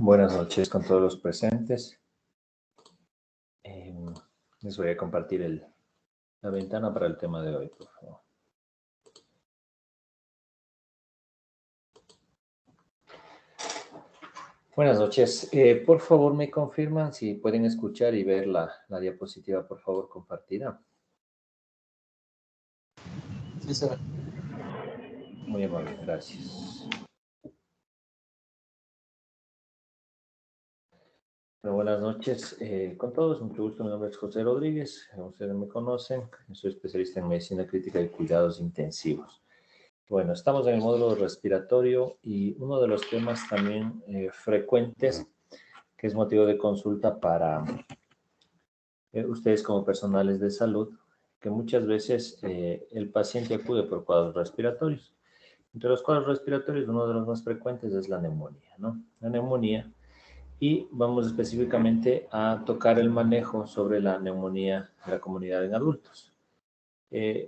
Buenas noches con todos los presentes. Les voy a compartir la ventana para el tema de hoy, por favor. Buenas noches. Por favor, me confirman si pueden escuchar y ver la diapositiva, por favor, compartida. Sí, sir. Muy amable, gracias. Bueno, buenas noches con todos. Mucho gusto. Mi nombre es José Rodríguez. Ustedes me conocen. Soy especialista en medicina crítica y cuidados intensivos. Bueno, estamos en el módulo respiratorio y uno de los temas también frecuentes que es motivo de consulta para ustedes como personales de salud, que muchas veces el paciente acude por cuadros respiratorios. Entre los cuadros respiratorios, uno de los más frecuentes es la neumonía, ¿no? La neumonía. Y vamos específicamente a tocar el manejo sobre la neumonía de la comunidad en adultos.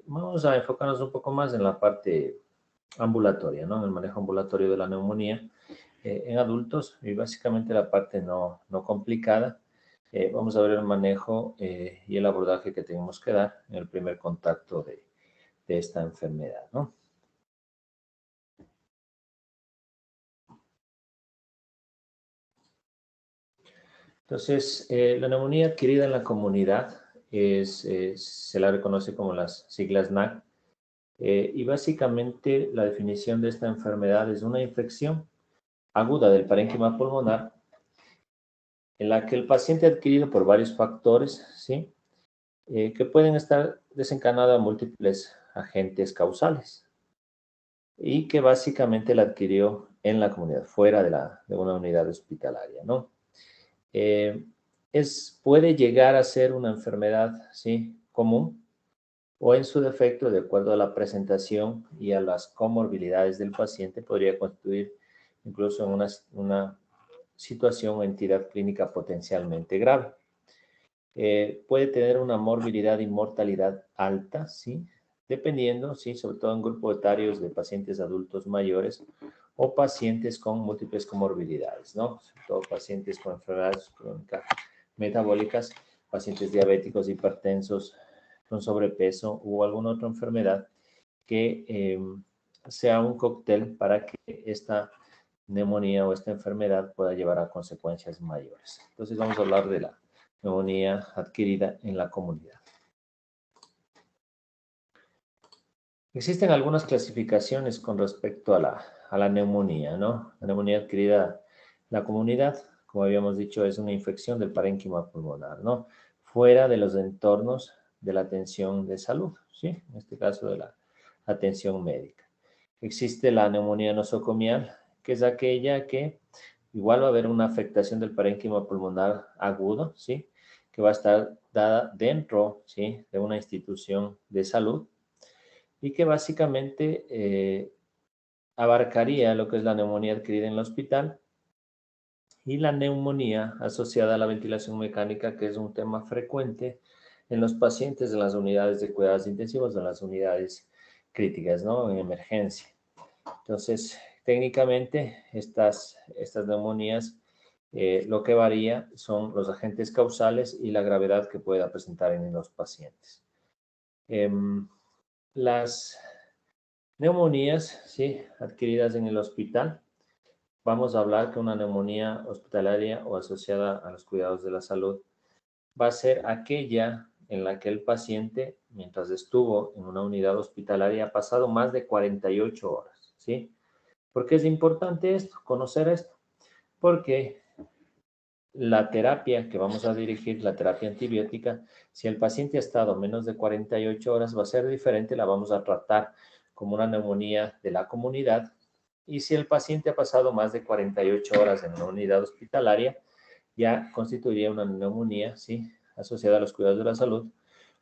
Vamos a enfocarnos un poco más en la parte ambulatoria, ¿no? En el manejo ambulatorio de la neumonía en adultos y básicamente la parte no complicada. Vamos a ver el manejo y el abordaje que tenemos que dar en el primer contacto de esta enfermedad, ¿no? Entonces, la neumonía adquirida en la comunidad se la reconoce como las siglas NAC y básicamente la definición de esta enfermedad es una infección aguda del parénquima pulmonar en la que el paciente ha adquirido por varios factores, ¿sí? Que pueden estar desencadenados a múltiples agentes causales y que básicamente la adquirió en la comunidad, fuera de una unidad hospitalaria, ¿no? Puede llegar a ser una enfermedad, ¿sí?, común o en su defecto, de acuerdo a la presentación y a las comorbilidades del paciente, podría constituir incluso en una situación o entidad clínica potencialmente grave. Puede tener una morbilidad y mortalidad alta, ¿sí? Dependiendo, ¿sí?, sobre todo en grupos etarios de pacientes adultos mayores o pacientes con múltiples comorbilidades, ¿no? Sobre todo pacientes con enfermedades crónicas metabólicas, pacientes diabéticos, hipertensos, con sobrepeso o alguna otra enfermedad que sea un cóctel para que esta neumonía o esta enfermedad pueda llevar a consecuencias mayores. Entonces vamos a hablar de la neumonía adquirida en la comunidad. Existen algunas clasificaciones con respecto a la neumonía, ¿no? La neumonía adquirida en la comunidad, como habíamos dicho, es una infección del parénquima pulmonar, ¿no? Fuera de los entornos de la atención de salud, ¿sí? En este caso de la atención médica. Existe la neumonía nosocomial, que es aquella que igual va a haber una afectación del parénquima pulmonar agudo, ¿sí?, que va a estar dada dentro, ¿sí?, de una institución de salud y que básicamente abarcaría lo que es la neumonía adquirida en el hospital y la neumonía asociada a la ventilación mecánica, que es un tema frecuente en los pacientes de las unidades de cuidados intensivos, de las unidades críticas, ¿no?, en emergencia. Entonces, técnicamente, estas neumonías, lo que varía son los agentes causales y la gravedad que pueda presentar en los pacientes. Las neumonías, ¿sí?, adquiridas en el hospital, vamos a hablar que una neumonía hospitalaria o asociada a los cuidados de la salud va a ser aquella en la que el paciente, mientras estuvo en una unidad hospitalaria, ha pasado más de 48 horas, ¿sí? ¿Por qué es importante esto? Conocer esto. Porque la terapia que vamos a dirigir, la terapia antibiótica, si el paciente ha estado menos de 48 horas, va a ser diferente, la vamos a tratar como una neumonía de la comunidad. Y si el paciente ha pasado más de 48 horas en una unidad hospitalaria, ya constituiría una neumonía, ¿sí?, asociada a los cuidados de la salud,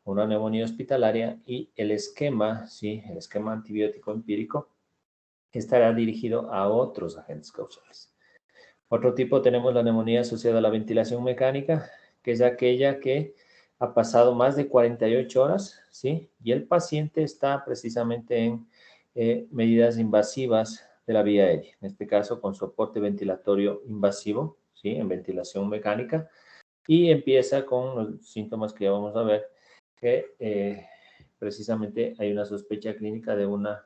una neumonía hospitalaria, y el esquema, ¿sí?, el esquema antibiótico empírico estará dirigido a otros agentes causales. Otro tipo tenemos la neumonía asociada a la ventilación mecánica, que es aquella que ha pasado más de 48 horas, ¿sí?, y el paciente está precisamente en medidas invasivas de la vía aérea, en este caso con soporte ventilatorio invasivo, ¿sí? En ventilación mecánica, y empieza con los síntomas que ya vamos a ver, que precisamente hay una sospecha clínica de una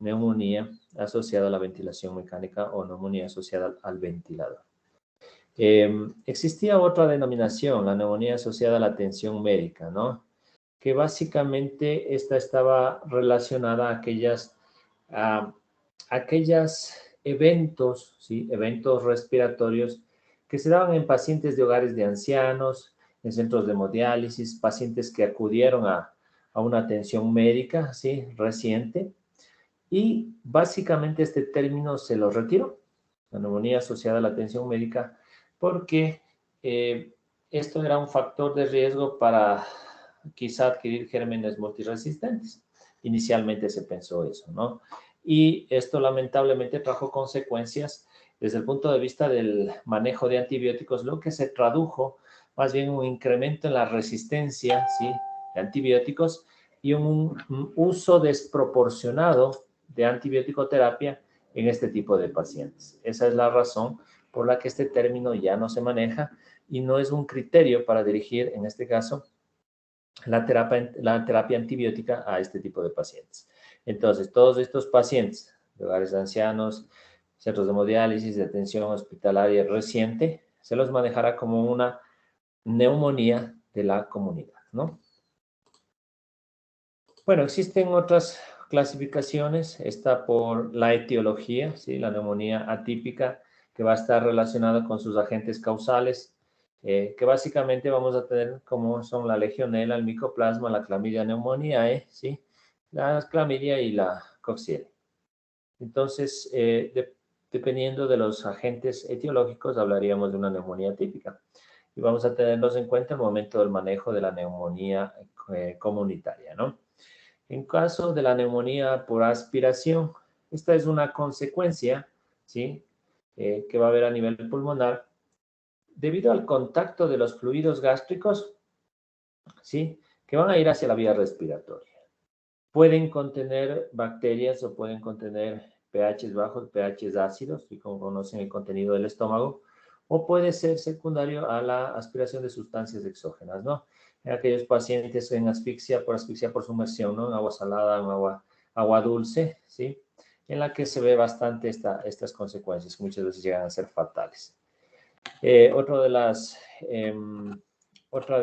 neumonía asociada a la ventilación mecánica o neumonía asociada al ventilador. Existía otra denominación, la neumonía asociada a la atención médica, ¿no? Que básicamente esta estaba relacionada a aquellos eventos, ¿sí? Eventos respiratorios que se daban en pacientes de hogares de ancianos, en centros de hemodiálisis, pacientes que acudieron a una atención médica, ¿sí? Reciente, y básicamente este término se lo retiró, la neumonía asociada a la atención médica, porque esto era un factor de riesgo para quizá adquirir gérmenes multiresistentes. Inicialmente se pensó eso, ¿no? Y esto lamentablemente trajo consecuencias desde el punto de vista del manejo de antibióticos, lo que se tradujo más bien un incremento en la resistencia, ¿sí? De antibióticos y un uso desproporcionado de antibiótico-terapia en este tipo de pacientes. Esa es la razón por la que este término ya no se maneja y no es un criterio para dirigir, en este caso, la terapia antibiótica a este tipo de pacientes. Entonces, todos estos pacientes de hogares de ancianos, centros de hemodiálisis, de atención hospitalaria reciente, se los manejará como una neumonía de la comunidad, ¿no? Bueno, existen otras clasificaciones, esta por la etiología, ¿sí? La neumonía atípica, que va a estar relacionada con sus agentes causales, que básicamente vamos a tener como son la legionela, el micoplasma, la clamidia pneumoniae, ¿sí? La clamidia y la coxiella. Entonces, dependiendo de los agentes etiológicos, hablaríamos de una neumonía típica. Y vamos a tenerlos en cuenta en el momento del manejo de la neumonía comunitaria, ¿no? En caso de la neumonía por aspiración, esta es una consecuencia, ¿sí? Que va a haber a nivel pulmonar debido al contacto de los fluidos gástricos, ¿sí? Que van a ir hacia la vía respiratoria. Pueden contener bacterias o pueden contener pHs bajos, pHs ácidos, y como conocen el contenido del estómago, o puede ser secundario a la aspiración de sustancias exógenas, ¿no? En aquellos pacientes en asfixia por sumersión, ¿no? En agua salada, en agua dulce, ¿sí? En la que se ve bastante estas consecuencias, que muchas veces llegan a ser fatales. Otra de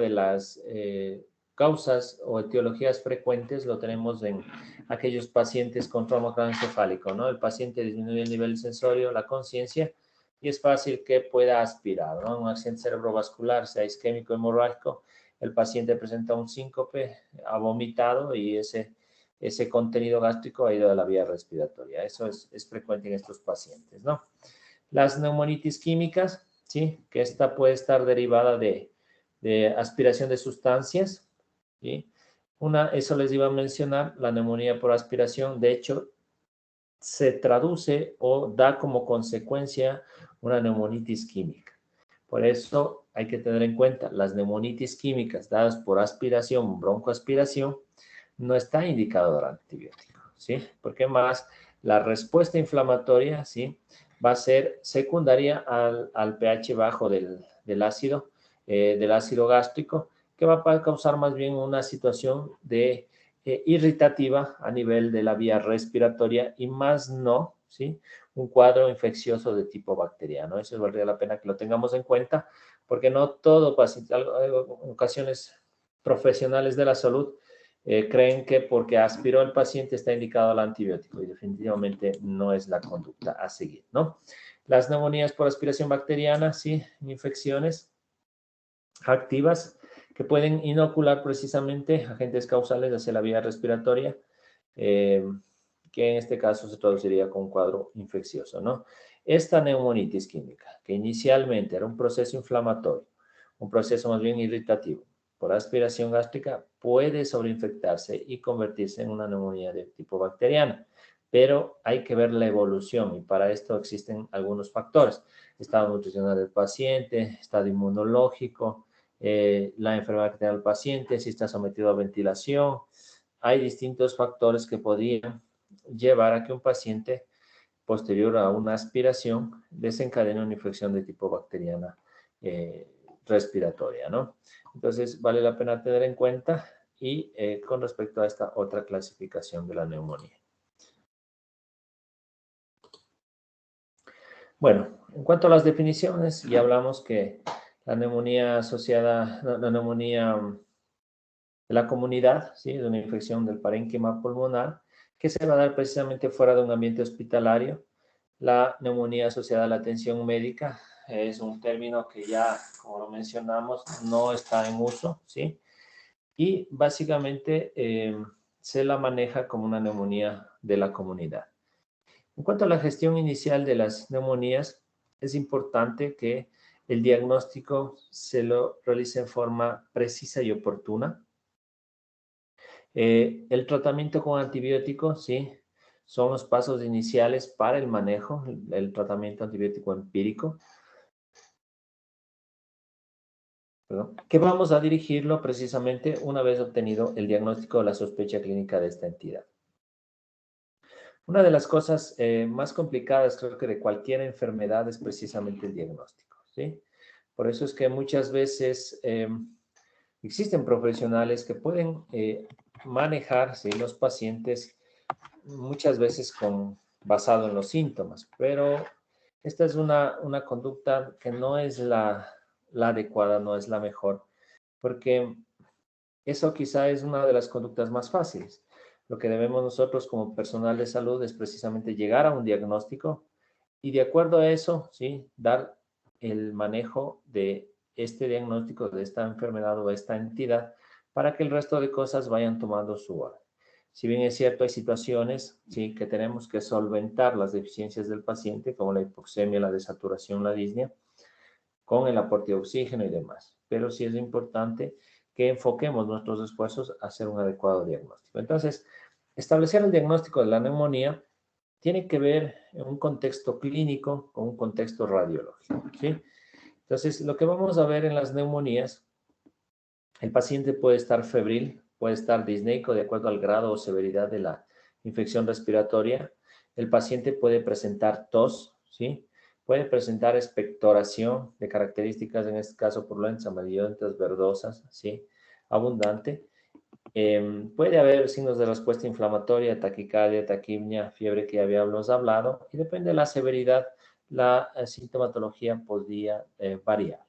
las causas o etiologías frecuentes lo tenemos en aquellos pacientes con trauma craneoencefálico, ¿no? El paciente disminuye el nivel sensorio, la conciencia, y es fácil que pueda aspirar, ¿no? Un accidente cerebrovascular, sea isquémico, hemorrágico, el paciente presenta un síncope, ha vomitado y ese contenido gástrico ha ido a la vía respiratoria. Eso es frecuente en estos pacientes, ¿no? Las neumonitis químicas, ¿sí? Que esta puede estar derivada de aspiración de sustancias, ¿sí? Eso les iba a mencionar, la neumonía por aspiración, de hecho, se traduce o da como consecuencia una neumonitis química. Por eso hay que tener en cuenta, las neumonitis químicas dadas por aspiración, broncoaspiración, no está indicado dar antibiótico, ¿sí? Porque más la respuesta inflamatoria, ¿sí? Va a ser secundaria al pH bajo del ácido gástrico, que va a causar más bien una situación de irritativa a nivel de la vía respiratoria y más no, ¿sí? Un cuadro infeccioso de tipo bacteriano. Eso valdría la pena que lo tengamos en cuenta, porque no todo paciente, en ocasiones profesionales de la salud creen que porque aspiró el paciente está indicado el antibiótico y definitivamente no es la conducta a seguir, ¿no? Las neumonías por aspiración bacteriana, sí, infecciones activas que pueden inocular precisamente agentes causales hacia la vía respiratoria, que en este caso se traduciría con un cuadro infeccioso, ¿no? Esta neumonitis química, que inicialmente era un proceso inflamatorio, un proceso más bien irritativo, por aspiración gástrica, puede sobreinfectarse y convertirse en una neumonía de tipo bacteriana. Pero hay que ver la evolución y para esto existen algunos factores. Estado nutricional del paciente, estado inmunológico, la enfermedad que tenga el paciente, si está sometido a ventilación. Hay distintos factores que podrían llevar a que un paciente posterior a una aspiración desencadena una infección de tipo bacteriana respiratoria, ¿no? Entonces, vale la pena tener en cuenta y con respecto a esta otra clasificación de la neumonía. Bueno, en cuanto a las definiciones, ya hablamos que la neumonía asociada, la neumonía de la comunidad, ¿sí? De una infección del parénquima pulmonar, que se va a dar precisamente fuera de un ambiente hospitalario. La neumonía asociada a la atención médica es un término que ya, como lo mencionamos, no está en uso, ¿sí? Y básicamente se la maneja como una neumonía de la comunidad. En cuanto a la gestión inicial de las neumonías, es importante que el diagnóstico se lo realice en forma precisa y oportuna. El tratamiento con antibióticos, sí, son los pasos iniciales para el manejo, el tratamiento antibiótico empírico, ¿perdón? Que vamos a dirigirlo precisamente una vez obtenido el diagnóstico o la sospecha clínica de esta entidad. Una de las cosas más complicadas, creo que de cualquier enfermedad, es precisamente el diagnóstico, ¿sí? Por eso es que muchas veces existen profesionales que pueden manejar, ¿sí? Los pacientes muchas veces basado en los síntomas, pero esta es una conducta que no es la adecuada, no es la mejor, porque eso quizá es una de las conductas más fáciles. Lo que debemos nosotros como personal de salud es precisamente llegar a un diagnóstico y de acuerdo a eso, ¿sí? Dar el manejo de este diagnóstico, de esta enfermedad o esta entidad, para que el resto de cosas vayan tomando su orden. Si bien es cierto, hay situaciones, ¿sí? Que tenemos que solventar las deficiencias del paciente, como la hipoxemia, la desaturación, la disnea, con el aporte de oxígeno y demás. Pero sí es importante que enfoquemos nuestros esfuerzos a hacer un adecuado diagnóstico. Entonces, establecer el diagnóstico de la neumonía tiene que ver en un contexto clínico con un contexto radiológico, ¿sí? Entonces, lo que vamos a ver en las neumonías, el paciente puede estar febril, puede estar disneico de acuerdo al grado o severidad de la infección respiratoria. El paciente puede presentar tos, ¿sí? Puede presentar expectoración de características, en este caso, purulentas, amarillentas, verdosas, ¿sí? Abundante. Puede haber signos de respuesta inflamatoria, taquicardia, taquipnia, fiebre que ya habíamos hablado, y depende de la severidad, la sintomatología podría variar.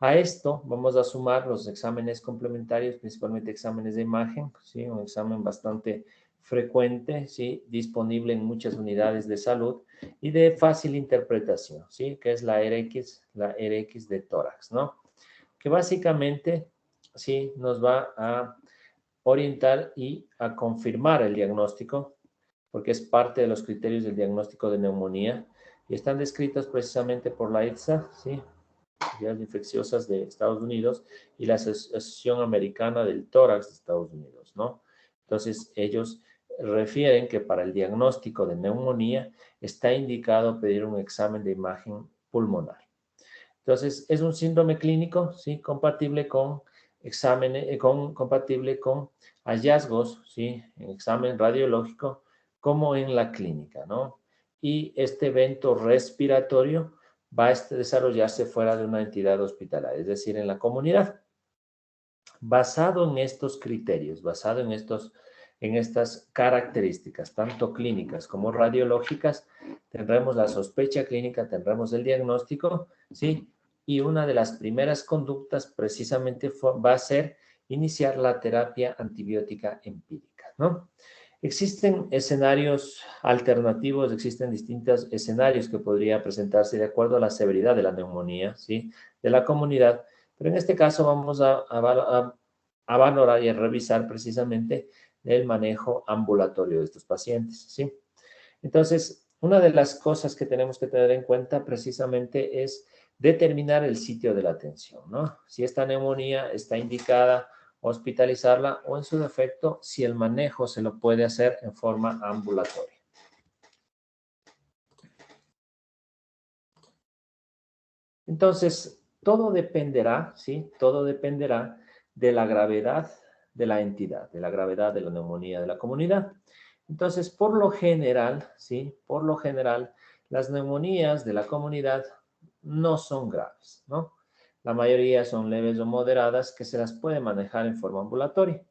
A esto vamos a sumar los exámenes complementarios, principalmente exámenes de imagen, ¿sí? Un examen bastante frecuente, ¿sí? Disponible en muchas unidades de salud y de fácil interpretación, ¿sí? Que es la RX de tórax, ¿no? Que básicamente, ¿sí? Nos va a orientar y a confirmar el diagnóstico, porque es parte de los criterios del diagnóstico de neumonía y están descritos precisamente por la ETSA, ¿sí? Entidades infecciosas de Estados Unidos y la Asociación Americana del Tórax de Estados Unidos, ¿no? Entonces, ellos refieren que para el diagnóstico de neumonía está indicado pedir un examen de imagen pulmonar. Entonces, es un síndrome clínico, ¿sí? Compatible con exámenes, compatible con hallazgos, ¿sí? En examen radiológico, como en la clínica, ¿no? Y este evento respiratorio va a desarrollarse fuera de una entidad hospitalaria, es decir, en la comunidad. Basado en estos criterios, basado en estas características, tanto clínicas como radiológicas, tendremos la sospecha clínica, tendremos el diagnóstico, ¿sí? Y una de las primeras conductas precisamente va a ser iniciar la terapia antibiótica empírica, ¿no? Existen escenarios alternativos, existen distintos escenarios que podría presentarse de acuerdo a la severidad de la neumonía, ¿sí? De la comunidad, pero en este caso vamos a valorar y a revisar precisamente el manejo ambulatorio de estos pacientes, ¿sí? Entonces, una de las cosas que tenemos que tener en cuenta precisamente es determinar el sitio de la atención, ¿no? Si esta neumonía está indicada hospitalizarla o en su defecto, si el manejo se lo puede hacer en forma ambulatoria. Entonces, todo dependerá, ¿sí? Todo dependerá de la gravedad de la entidad, de la gravedad de la neumonía de la comunidad. Entonces, por lo general, ¿sí? Por lo general, las neumonías de la comunidad no son graves, ¿no? La mayoría son leves o moderadas que se las puede manejar en forma ambulatoria.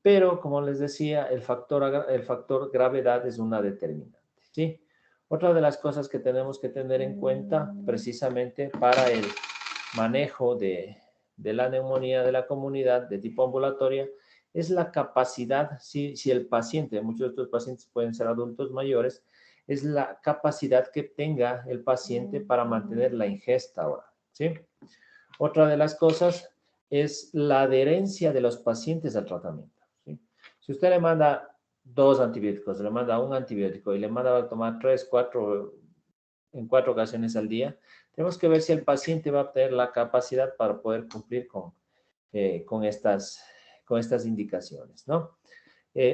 Pero, como les decía, el factor gravedad es una determinante, ¿sí? Otra de las cosas que tenemos que tener en cuenta precisamente para el manejo de la neumonía de la comunidad de tipo ambulatoria es la capacidad, si el paciente, muchos de estos pacientes pueden ser adultos mayores, es la capacidad que tenga el paciente para mantener la ingesta oral, ¿sí? Otra de las cosas es la adherencia de los pacientes al tratamiento, ¿sí? Si usted le manda 2 antibióticos, le manda un antibiótico y le manda a tomar 3, 4, en 4 ocasiones al día, tenemos que ver si el paciente va a tener la capacidad para poder cumplir con estas indicaciones, ¿no?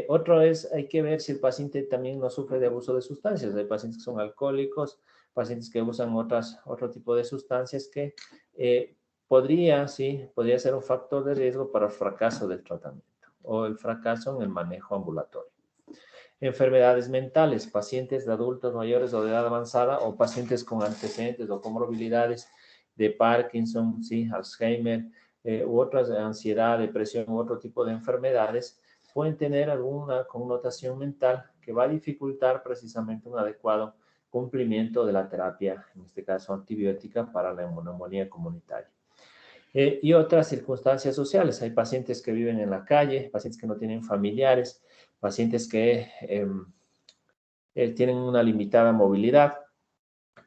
Otro es, hay que ver si el paciente también no sufre de abuso de sustancias. Hay pacientes que son alcohólicos, pacientes que usan otro tipo de sustancias que podría ser un factor de riesgo para el fracaso del tratamiento o el fracaso en el manejo ambulatorio. Enfermedades mentales, pacientes de adultos mayores o de edad avanzada o pacientes con antecedentes o comorbilidades de Parkinson, ¿sí? Alzheimer u otras, ansiedad, depresión u otro tipo de enfermedades, pueden tener alguna connotación mental que va a dificultar precisamente un adecuado cumplimiento de la terapia, en este caso antibiótica, para la neumonía comunitaria. Y otras circunstancias sociales. Hay pacientes que viven en la calle, pacientes que no tienen familiares, pacientes que tienen una limitada movilidad.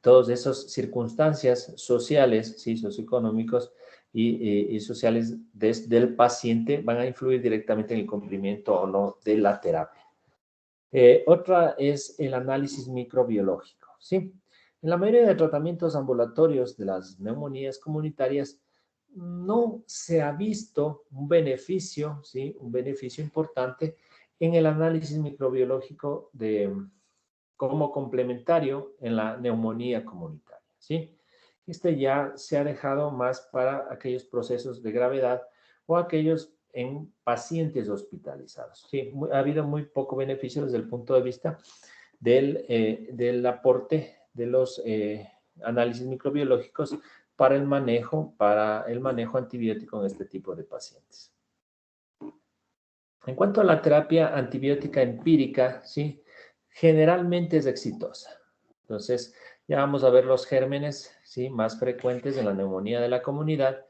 Todas esas circunstancias sociales, ¿sí? Socioeconómicos y sociales del paciente van a influir directamente en el cumplimiento o no de la terapia. Otra es el análisis microbiológico, ¿sí? En la mayoría de tratamientos ambulatorios de las neumonías comunitarias no se ha visto un beneficio, ¿sí? Un beneficio importante en el análisis microbiológico como complementario en la neumonía comunitaria, ¿sí? Este ya se ha dejado más para aquellos procesos de gravedad o aquellos en pacientes hospitalizados. Sí, ha habido muy poco beneficio desde el punto de vista del aporte de los análisis microbiológicos para el manejo antibiótico en este tipo de pacientes. En cuanto a la terapia antibiótica empírica, ¿sí? Generalmente es exitosa. Entonces, ya vamos a ver los gérmenes, ¿sí? Más frecuentes en la neumonía de la comunidad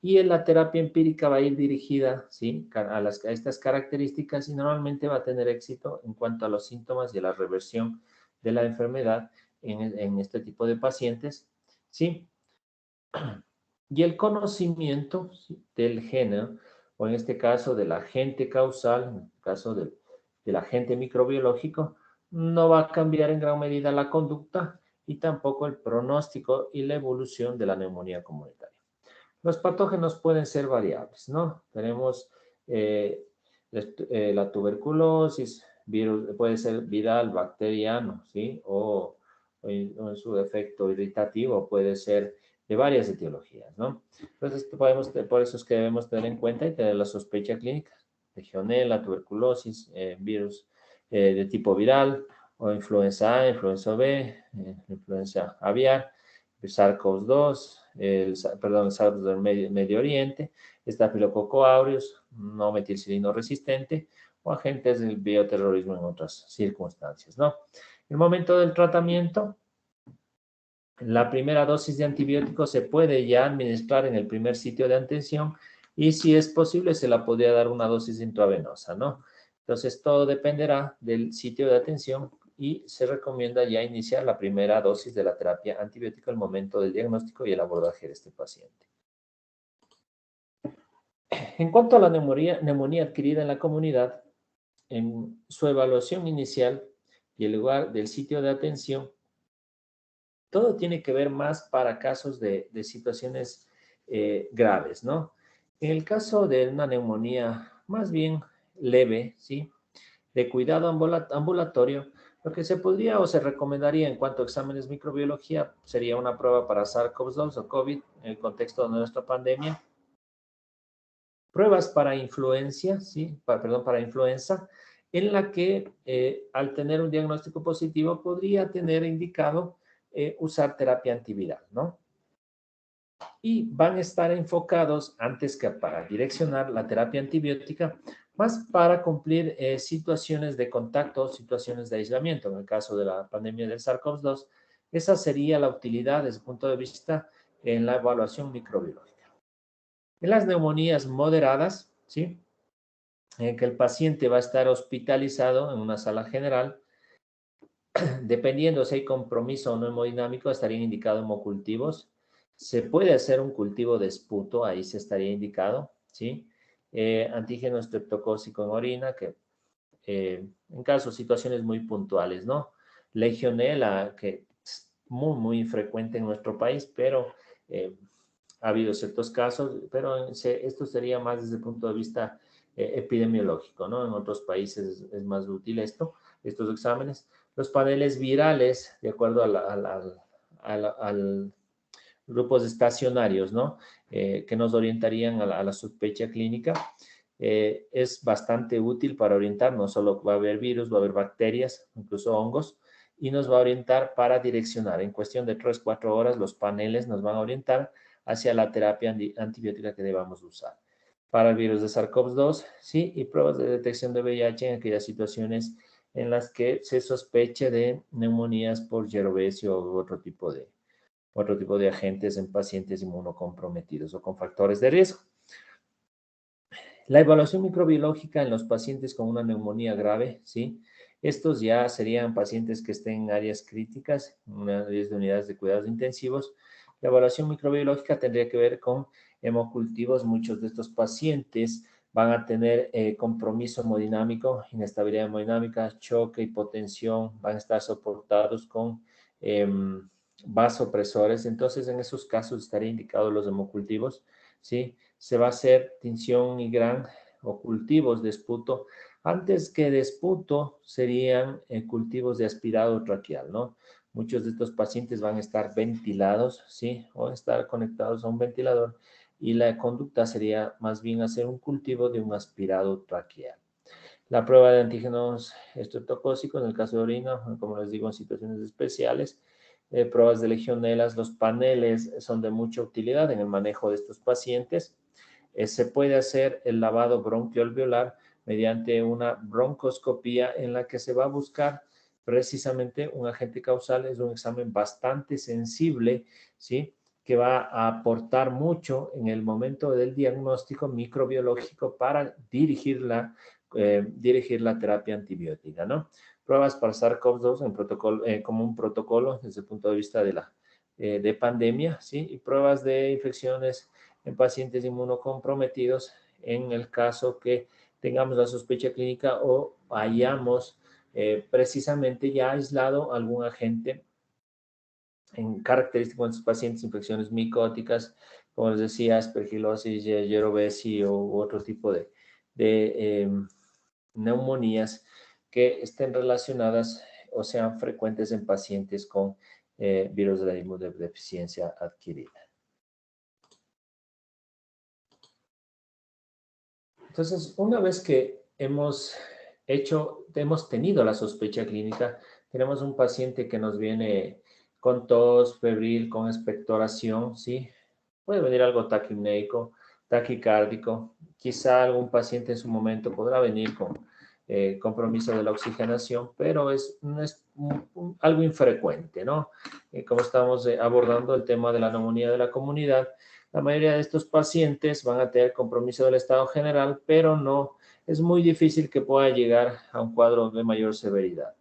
y en la terapia empírica va a ir dirigida, ¿sí? a estas características y normalmente va a tener éxito en cuanto a los síntomas y a la reversión de la enfermedad en este tipo de pacientes, ¿sí? Y el conocimiento, ¿sí? Del género, o en este caso del agente causal, en el caso del agente microbiológico, no va a cambiar en gran medida la conducta y tampoco el pronóstico y la evolución de la neumonía comunitaria. Los patógenos pueden ser variables, ¿no? Tenemos la tuberculosis, virus, puede ser viral, bacteriano, ¿sí? O en su efecto irritativo puede ser de varias etiologías, ¿no? Entonces, por eso es que debemos tener en cuenta y tener la sospecha clínica. Legionela, tuberculosis, virus de tipo viral, o influenza A, influenza B, influenza aviar, SARS-CoV-2, el SARS del Medio Oriente, Staphylococcus aureus, no metilcilino resistente, o agentes del bioterrorismo en otras circunstancias, ¿no? En el momento del tratamiento, la primera dosis de antibiótico se puede ya administrar en el primer sitio de atención y si es posible se la podría dar una dosis intravenosa, ¿no? Entonces todo dependerá del sitio de atención y se recomienda ya iniciar la primera dosis de la terapia antibiótica al momento del diagnóstico y el abordaje de este paciente. En cuanto a la neumonía adquirida en la comunidad, en su evaluación inicial y el lugar del sitio de atención, todo tiene que ver más para casos de situaciones graves, ¿no? En el caso de una neumonía más bien leve, ¿sí? De cuidado ambulatorio, lo que se podría o se recomendaría en cuanto a exámenes microbiología sería una prueba para SARS-CoV-2 o COVID en el contexto de nuestra pandemia. Pruebas para influencia, ¿sí? Para influenza en la que al tener un diagnóstico positivo podría tener indicado usar terapia antiviral, ¿no? Y van a estar enfocados, antes que para direccionar la terapia antibiótica, más para cumplir situaciones de contacto, situaciones de aislamiento. En el caso de la pandemia del SARS-CoV-2, esa sería la utilidad desde el punto de vista en la evaluación microbiológica. En las neumonías moderadas, ¿sí? En que el paciente va a estar hospitalizado en una sala general, dependiendo si hay compromiso o no hemodinámico, estarían indicados hemocultivos. Se puede hacer un cultivo de esputo, ahí se estaría indicado, ¿sí? Antígeno estreptocócico en orina, que en casos, situaciones muy puntuales, ¿no? Legionela, que es muy, muy frecuente en nuestro país, pero ha habido ciertos casos, pero esto sería más desde el punto de vista epidemiológico, ¿no? En otros países es más útil estos exámenes. Los paneles virales, de acuerdo al grupos estacionarios, ¿no? Que nos orientarían a la sospecha clínica. Es bastante útil para orientar, no solo va a haber virus, va a haber bacterias, incluso hongos, y nos va a orientar para direccionar. En cuestión de 3-4 horas, los paneles nos van a orientar hacia la terapia antibiótica que debamos usar. Para el virus de SARS-CoV-2, sí, y pruebas de detección de VIH en aquellas situaciones en las que se sospeche de neumonías por Yerobesio u otro tipo de agentes en pacientes inmunocomprometidos o con factores de riesgo. La evaluación microbiológica en los pacientes con una neumonía grave, ¿sí? Estos ya serían pacientes que estén en áreas críticas, en áreas de unidades de cuidados intensivos. La evaluación microbiológica tendría que ver con hemocultivos. Muchos de estos pacientes van a tener compromiso hemodinámico, inestabilidad hemodinámica, choque, hipotensión, van a estar soportados con vasopresores. Entonces, en esos casos estaría indicado los hemocultivos, ¿sí? Se va a hacer tinción y gran o cultivos de esputo. Antes que de esputo serían cultivos de aspirado traqueal, ¿no? Muchos de estos pacientes van a estar ventilados, ¿sí? O estar conectados a un ventilador y la conducta sería más bien hacer un cultivo de un aspirado traqueal. La prueba de antígenos estreptocócicos en el caso de orina, como les digo, en situaciones especiales, pruebas de legionelas, los paneles son de mucha utilidad en el manejo de estos pacientes. Se puede hacer el lavado bronquiolveolar mediante una broncoscopía en la que se va a buscar precisamente un agente causal. Es un examen bastante sensible, ¿sí? Que va a aportar mucho en el momento del diagnóstico microbiológico para dirigir la terapia antibiótica, ¿no? Pruebas para SARS-CoV-2 en protocolo, como un protocolo desde el punto de vista de pandemia, ¿sí? Y pruebas de infecciones en pacientes inmunocomprometidos en el caso que tengamos la sospecha clínica o hayamos precisamente ya aislado algún agente en característico de estos pacientes, infecciones micóticas, como les decía, aspergilosis, yerobesi u otro tipo de neumonías que estén relacionadas o sean frecuentes en pacientes con virus de la inmunodeficiencia adquirida. Entonces, una vez que hemos tenido la sospecha clínica, tenemos un paciente que nos viene con tos, febril, con expectoración, ¿sí? Puede venir algo taquipneico, taquicárdico. Quizá algún paciente en su momento podrá venir con compromiso de la oxigenación, pero no es algo infrecuente, ¿no? Como estamos abordando el tema de la neumonía de la comunidad, la mayoría de estos pacientes van a tener compromiso del estado general, pero no, es muy difícil que pueda llegar a un cuadro de mayor severidad.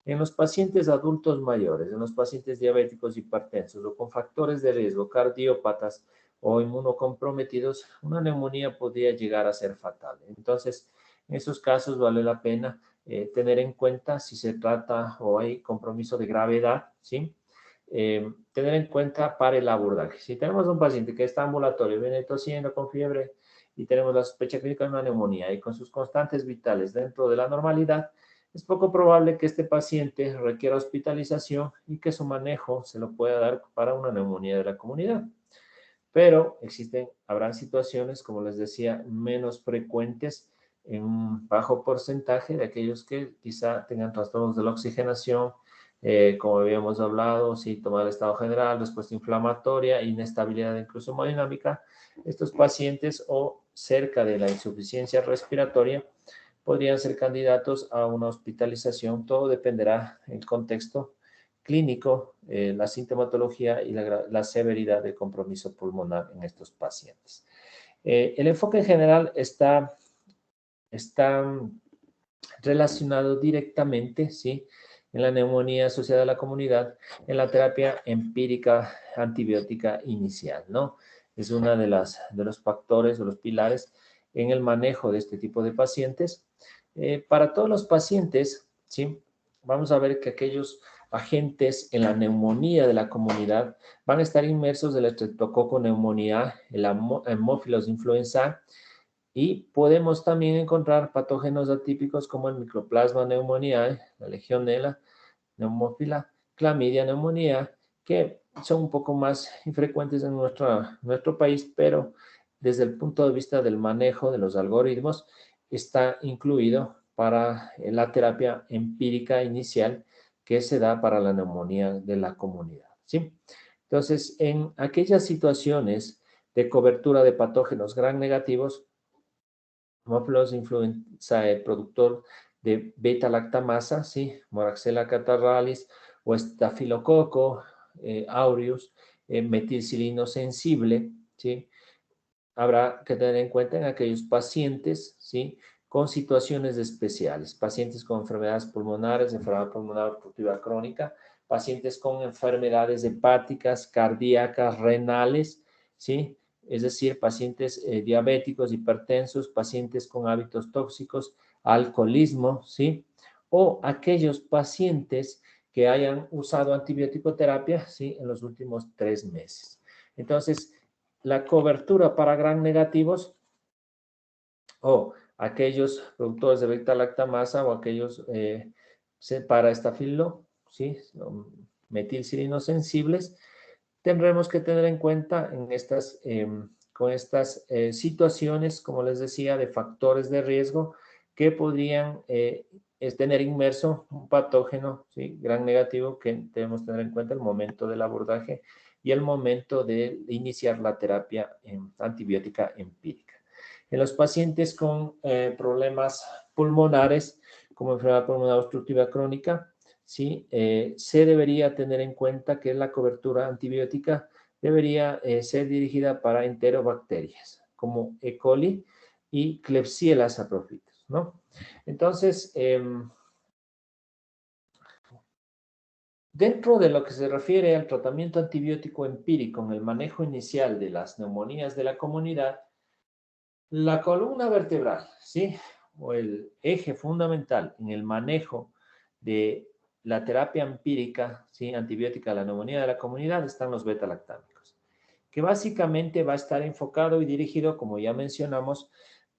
En los pacientes adultos mayores, en los pacientes diabéticos hipertensos o con factores de riesgo, cardiópatas o inmunocomprometidos, una neumonía podría llegar a ser fatal. Entonces, en esos casos vale la pena tener en cuenta si se trata o hay compromiso de gravedad, ¿sí? Tener en cuenta para el abordaje. Si tenemos un paciente que está ambulatorio, viene tosiendo con fiebre y tenemos la sospecha clínica de una neumonía y con sus constantes vitales dentro de la normalidad, es poco probable que este paciente requiera hospitalización y que su manejo se lo pueda dar para una neumonía de la comunidad. Pero habrán situaciones, como les decía, menos frecuentes en un bajo porcentaje de aquellos que quizá tengan trastornos de la oxigenación, como habíamos hablado, síntoma del estado general, respuesta inflamatoria, inestabilidad incluso hemodinámica. Estos pacientes o cerca de la insuficiencia respiratoria podrían ser candidatos a una hospitalización. Todo dependerá del contexto clínico, la sintomatología y la severidad del compromiso pulmonar en estos pacientes. El enfoque en general está relacionado directamente, ¿sí?, en la neumonía asociada a la comunidad, en la terapia empírica antibiótica inicial, ¿no? Es uno de los factores o los pilares en el manejo de este tipo de pacientes. Para todos los pacientes, ¿sí?, vamos a ver que aquellos agentes en la neumonía de la comunidad van a estar inmersos del Streptococcus pneumoniae, el Haemophilus influenzae, y podemos también encontrar patógenos atípicos como el Mycoplasma pneumoniae, la Legionella pneumófila, Clamidia pneumoniae, que son un poco más infrecuentes en nuestro país, pero desde el punto de vista del manejo de los algoritmos, está incluido para la terapia empírica inicial que se da para la neumonía de la comunidad, ¿sí? Entonces, en aquellas situaciones de cobertura de patógenos gram negativos, Haemophilus influenzae, productor de beta-lactamasa, ¿sí?, Moraxella catarrhalis o Estafilococo aureus, metilcilino sensible, ¿sí? Habrá que tener en cuenta en aquellos pacientes, ¿sí?, con situaciones especiales, pacientes con enfermedades pulmonares, enfermedad pulmonar obstructiva crónica, pacientes con enfermedades hepáticas, cardíacas, renales, ¿sí?, es decir, pacientes diabéticos, hipertensos, pacientes con hábitos tóxicos, alcoholismo, ¿sí?, o aquellos pacientes que hayan usado antibiótico terapia, ¿sí?, en los últimos 3 meses. Entonces, la cobertura para gram negativos o aquellos productores de beta-lactamasa o aquellos para estafilo, ¿sí?, metilcilino sensibles, tendremos que tener en cuenta en con estas situaciones, como les decía, de factores de riesgo que podrían tener inmerso un patógeno, ¿sí?, gram negativo, que debemos tener en cuenta el momento del abordaje y el momento de iniciar la terapia antibiótica empírica. En los pacientes con problemas pulmonares, como enfermedad pulmonar obstructiva crónica, ¿sí?, se debería tener en cuenta que la cobertura antibiótica debería ser dirigida para enterobacterias, como E. coli y Klebsiella saprophytos, ¿no? Entonces, dentro de lo que se refiere al tratamiento antibiótico empírico en el manejo inicial de las neumonías de la comunidad, la columna vertebral, ¿sí?, o el eje fundamental en el manejo de la terapia empírica, ¿sí?, antibiótica de la neumonía de la comunidad, están los beta-lactámicos, que básicamente va a estar enfocado y dirigido, como ya mencionamos,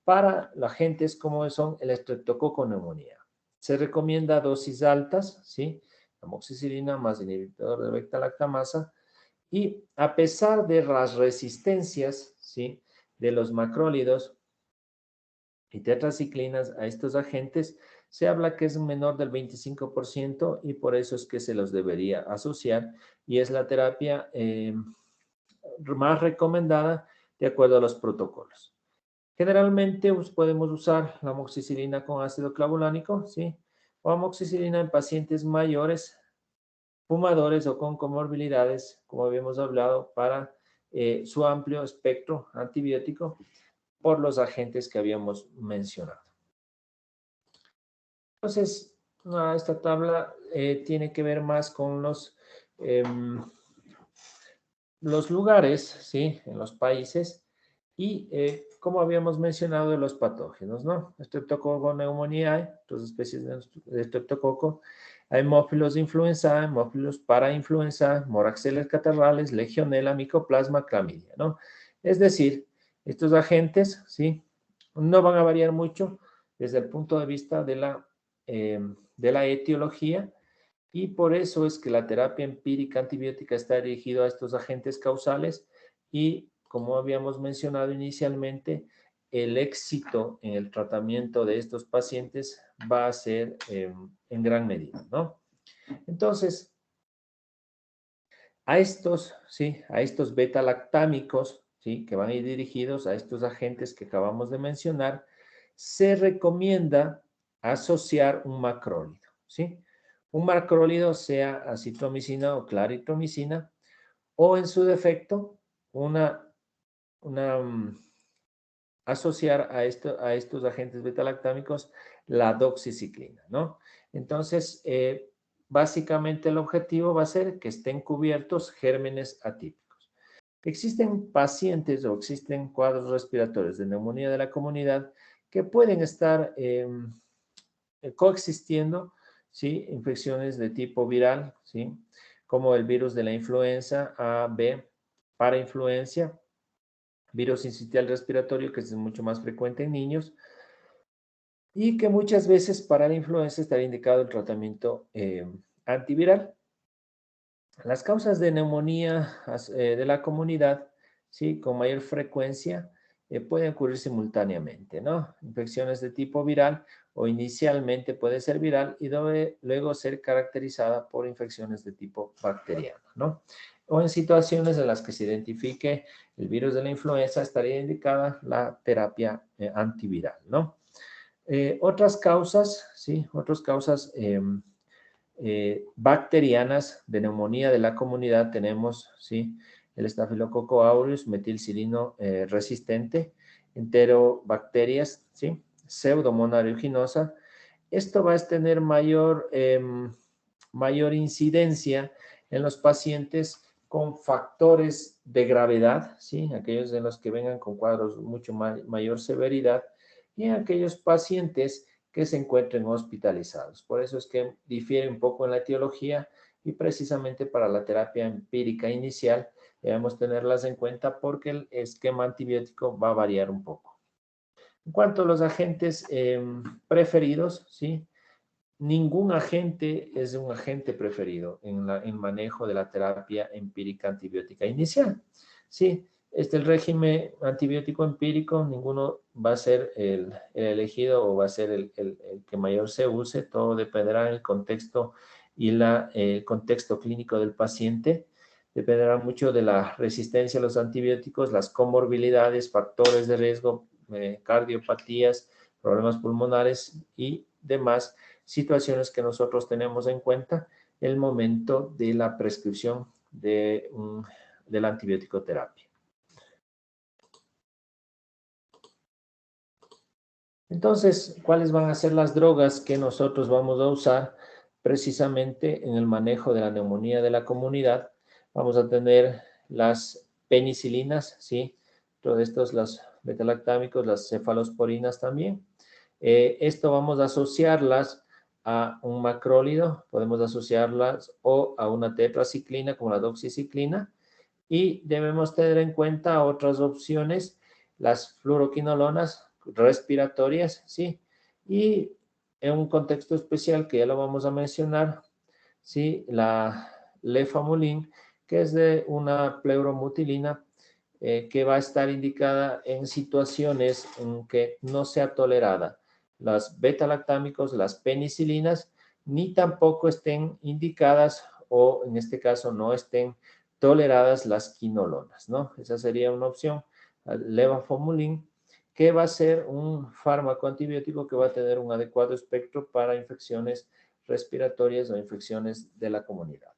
para los agentes como son el Streptococcus pneumoniae. Se recomienda dosis altas, ¿sí?, amoxicilina más inhibidor de beta-lactamasa, y a pesar de las resistencias, ¿sí?, de los macrólidos y tetraciclinas a estos agentes, se habla que es menor del 25% y por eso es que se los debería asociar y es la terapia más recomendada de acuerdo a los protocolos. Generalmente podemos usar la amoxicilina con ácido clavulánico, ¿sí?, o amoxicilina en pacientes mayores, fumadores o con comorbilidades, como habíamos hablado, para su amplio espectro antibiótico por los agentes que habíamos mencionado. Entonces, esta tabla tiene que ver más con los lugares, ¿sí?, en los países y, como habíamos mencionado, de los patógenos, ¿no? Streptococcus pneumoniae, dos especies de Streptococcus, Haemophilus influenzae, Haemophilus parainfluenzae, Moraxella catarrhalis, Legionella, Mycoplasma, Clamidia, ¿no? Es decir, estos agentes, ¿sí?, no van a variar mucho desde el punto de vista de la etiología, y por eso es que la terapia empírica antibiótica está dirigida a estos agentes causales y, como habíamos mencionado inicialmente, el éxito en el tratamiento de estos pacientes va a ser en gran medida, ¿no? Entonces, ¿sí? A estos beta-lactámicos, ¿sí? Que van a ir dirigidos a estos agentes que acabamos de mencionar, se recomienda asociar un macrólido, ¿sí? Un macrólido sea acitromicina o claritromicina, o en su defecto, una, una asociar a estos agentes beta-lactámicos la doxiciclina, ¿no? Entonces, básicamente el objetivo va a ser que estén cubiertos gérmenes atípicos. Existen pacientes o existen cuadros respiratorios de neumonía de la comunidad que pueden estar coexistiendo, ¿sí? Infecciones de tipo viral, ¿sí? Como el virus de la influenza A, B, parainfluencia, virus sincitial respiratorio, que es mucho más frecuente en niños, y que muchas veces para la influenza estaría indicado el tratamiento antiviral. Las causas de neumonía de la comunidad, ¿sí? Con mayor frecuencia pueden ocurrir simultáneamente, ¿no? Infecciones de tipo viral o inicialmente puede ser viral y debe luego ser caracterizada por infecciones de tipo bacteriano, ¿no? O en situaciones en las que se identifique el virus de la influenza, estaría indicada la terapia antiviral, ¿no? Otras causas, ¿sí? Otras causas bacterianas de neumonía de la comunidad tenemos, ¿sí? El Staphylococcus aureus, metilcilino resistente, enterobacterias, ¿sí? Pseudomonas aeruginosa. Esto va a tener mayor incidencia en los pacientes con factores de gravedad, ¿sí? Aquellos en los que vengan con cuadros mucho mayor severidad, y en aquellos pacientes que se encuentren hospitalizados. Por eso es que difiere un poco en la etiología, y precisamente para la terapia empírica inicial debemos tenerlas en cuenta porque el esquema antibiótico va a variar un poco. En cuanto a los agentes preferidos, ¿sí? Ningún agente es un agente preferido en el manejo de la terapia empírica antibiótica inicial. Sí, el régimen antibiótico empírico, ninguno va a ser el elegido o va a ser el que mayor se use. Todo dependerá del contexto y el contexto clínico del paciente. Dependerá mucho de la resistencia a los antibióticos, las comorbilidades, factores de riesgo, cardiopatías, problemas pulmonares y demás situaciones que nosotros tenemos en cuenta en el momento de la prescripción de la antibiótico terapia. Entonces, ¿cuáles van a ser las drogas que nosotros vamos a usar precisamente en el manejo de la neumonía de la comunidad? Vamos a tener las penicilinas, ¿sí? Todos estos, los betalactámicos, las cefalosporinas también. Esto vamos a asociarlas a un macrólido, podemos asociarlas o a una tetraciclina como la doxiciclina, y debemos tener en cuenta otras opciones, las fluoroquinolonas respiratorias, ¿sí? Y en un contexto especial que ya lo vamos a mencionar, ¿sí? La lefamulin, que es de una pleuromutilina que va a estar indicada en situaciones en que no sea tolerada las beta-lactámicos, las penicilinas, ni tampoco estén indicadas o en este caso no estén toleradas las quinolonas, ¿no? Esa sería una opción. Levofumulin, que va a ser un fármaco antibiótico que va a tener un adecuado espectro para infecciones respiratorias o infecciones de la comunidad.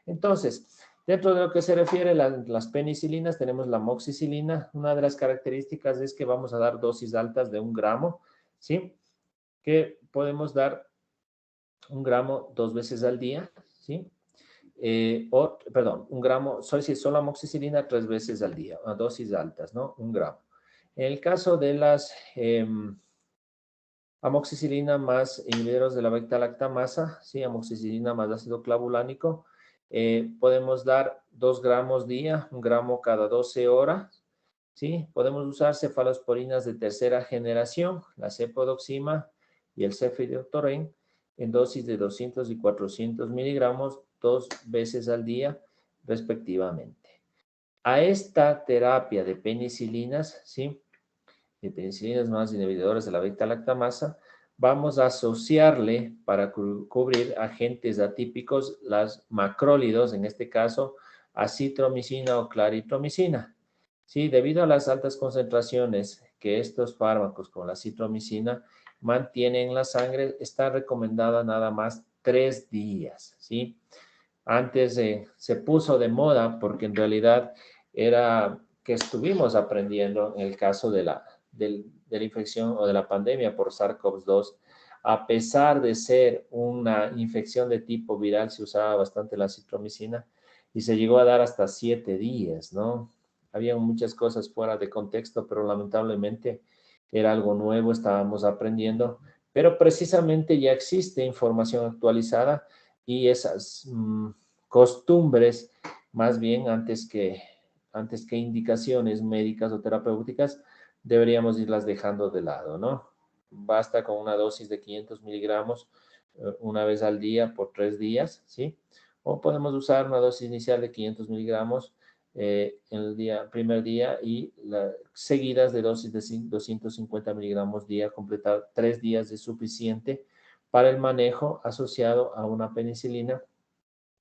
Entonces, dentro de lo que se refiere a las penicilinas, tenemos la moxicilina. Una de las características es que vamos a dar dosis altas de 1 gramo, ¿sí? Que podemos dar 1 gramo 2 veces al día, ¿sí? Perdón, 1 gramo, solo amoxicilina 3 veces al día, a dosis altas, ¿no? 1 gramo. En el caso de las amoxicilina más inhibidores de la beta-lactamasa, ¿sí? Amoxicilina más ácido clavulánico, podemos dar 2 gramos día, 1 gramo cada 12 horas, ¿sí? Podemos usar cefalosporinas de tercera generación, la cepodoxima y el cefidioxorin, en dosis de 200 y 400 miligramos 2 veces al día, respectivamente. A esta terapia de penicilinas, ¿sí? y penicilinas más inhibidores de la beta-lactamasa, vamos a asociarle para cubrir agentes atípicos las macrólidos, en este caso acitromicina o claritromicina. Sí, debido a las altas concentraciones que estos fármacos como la acitromicina mantienen en la sangre, está recomendada nada más 3 días, ¿sí? Antes se puso de moda porque en realidad era que estuvimos aprendiendo en el caso de la infección o de la pandemia por SARS-CoV-2. A pesar de ser una infección de tipo viral, se usaba bastante la citromicina y se llegó a dar hasta 7 días, ¿no? Había muchas cosas fuera de contexto, pero lamentablemente era algo nuevo, estábamos aprendiendo, pero precisamente ya existe información actualizada y esas costumbres, más bien antes que indicaciones médicas o terapéuticas, deberíamos irlas dejando de lado, ¿no? Basta con una dosis de 500 miligramos una vez al día por 3 días, ¿sí? O podemos usar una dosis inicial de 500 miligramos en el primer día y seguidas de dosis de 250 miligramos día, completar 3 días es suficiente para el manejo asociado a una penicilina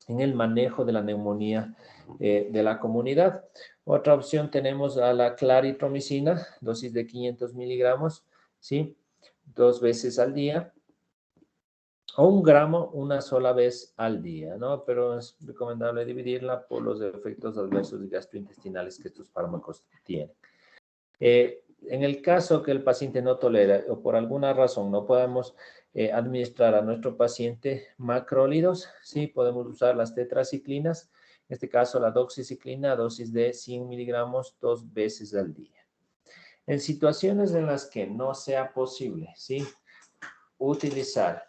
en el manejo de la neumonía de la comunidad. Otra opción tenemos a la claritromicina, dosis de 500 miligramos, ¿sí? 2 veces al día, o 1 gramo una sola vez al día, ¿no? Pero es recomendable dividirla por los efectos adversos gastrointestinales que estos fármacos tienen. En el caso que el paciente no tolera o por alguna razón no podemos administrar a nuestro paciente macrólidos, sí, podemos usar las tetraciclinas, en este caso la doxiciclina, dosis de 100 miligramos 2 veces al día. En situaciones en las que no sea posible, sí, utilizar